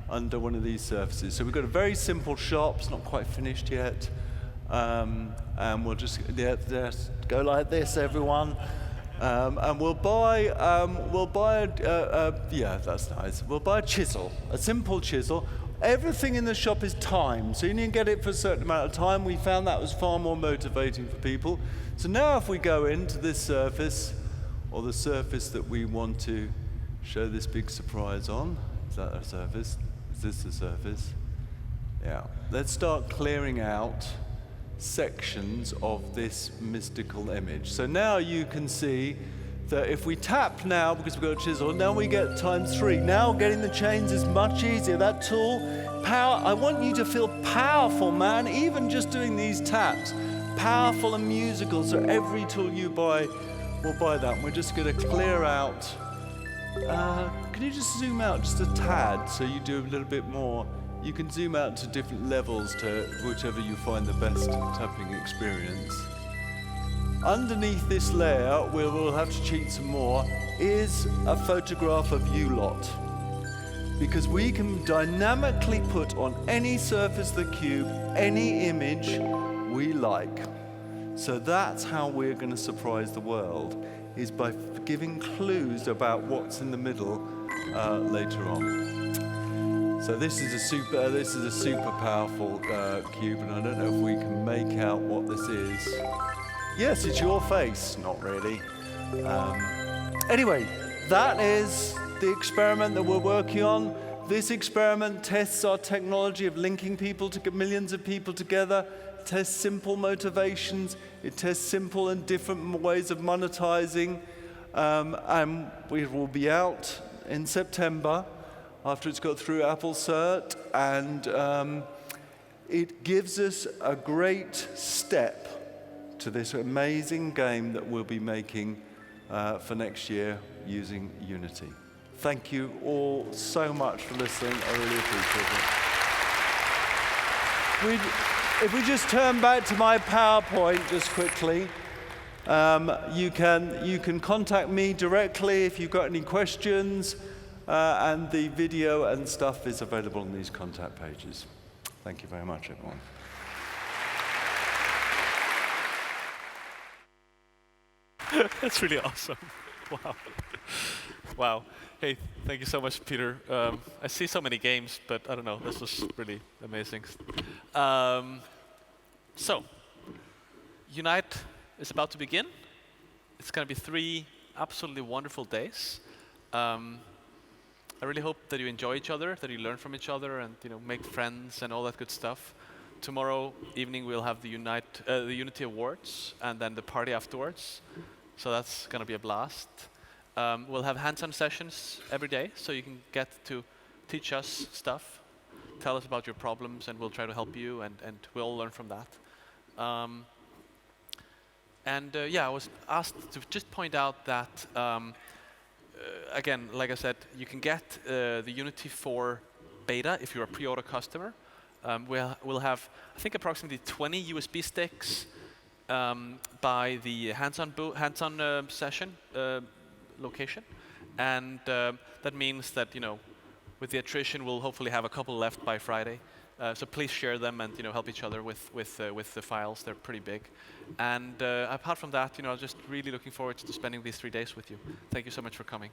[SPEAKER 5] under one of these surfaces. So we've got a very simple shop. It's not quite finished yet, and we'll just go like this, everyone. And we'll buy yeah, that's nice. We'll buy a chisel, a simple chisel. Everything in the shop is timed, so you need to get it for a certain amount of time. We found that was far more motivating for people. So now if we go into this surface, or the surface that we want to show this big surprise on, is that a surface? Is this the surface? Yeah. Let's start clearing out sections of this mystical image. So now you can see that if we tap now, because we've got a chisel, now we get ×3. Now getting the chains is much easier. That tool, power, I want you to feel powerful, man, even just doing these taps. Powerful and musical, so every tool you buy, we'll buy that. And we're just going to clear out. Can you just zoom out just a tad so you do a little bit more? You can zoom out to different levels to whichever you find the best tapping experience. Underneath this layer, we'll have to cheat some more, is a photograph of you lot. Because we can dynamically put on any surface of the cube any image we like. So that's how we're going to surprise the world, is by giving clues about what's in the middle later on. So this is a super powerful cube, and I don't know if we can make out what this is. Yes, it's your face. Not really. Anyway, that is the experiment that we're working on. This experiment tests our technology of linking people to get millions of people together. It tests simple motivations. It tests simple and different ways of monetizing. And we will be out in September after it's got through Apple Cert, and it gives us a great step to this amazing game that we'll be making for next year using Unity. Thank you all so much for listening. I really appreciate it. If we just turn back to my PowerPoint just quickly, you can contact me directly if you've got any questions. And the video and stuff is available on these contact pages. Thank you very much, everyone.
[SPEAKER 1] That's really awesome. Wow. Wow. Hey, thank you so much, Peter. I see so many games, but I don't know. This was really amazing. So, Unite is about to begin. It's going to be 3 absolutely wonderful days. I really hope that you enjoy each other, that you learn from each other, and make friends and all that good stuff. Tomorrow evening we'll have the Unity Awards, and then the party afterwards. So that's going to be a blast. We'll have hands-on sessions every day, so you can get to teach us stuff, tell us about your problems, and we'll try to help you, and we'll all learn from that. Yeah, I was asked to just point out that again, like I said, you can get the Unity 4 beta if you're a pre-order customer. We'll have, I think, approximately 20 USB sticks by the hands-on session location, and that means that with the attrition, we'll hopefully have a couple left by Friday. So please share them and help each other with the files. They're pretty big. And apart from that, I'm just really looking forward to spending these 3 days with you. Thank you so much for coming.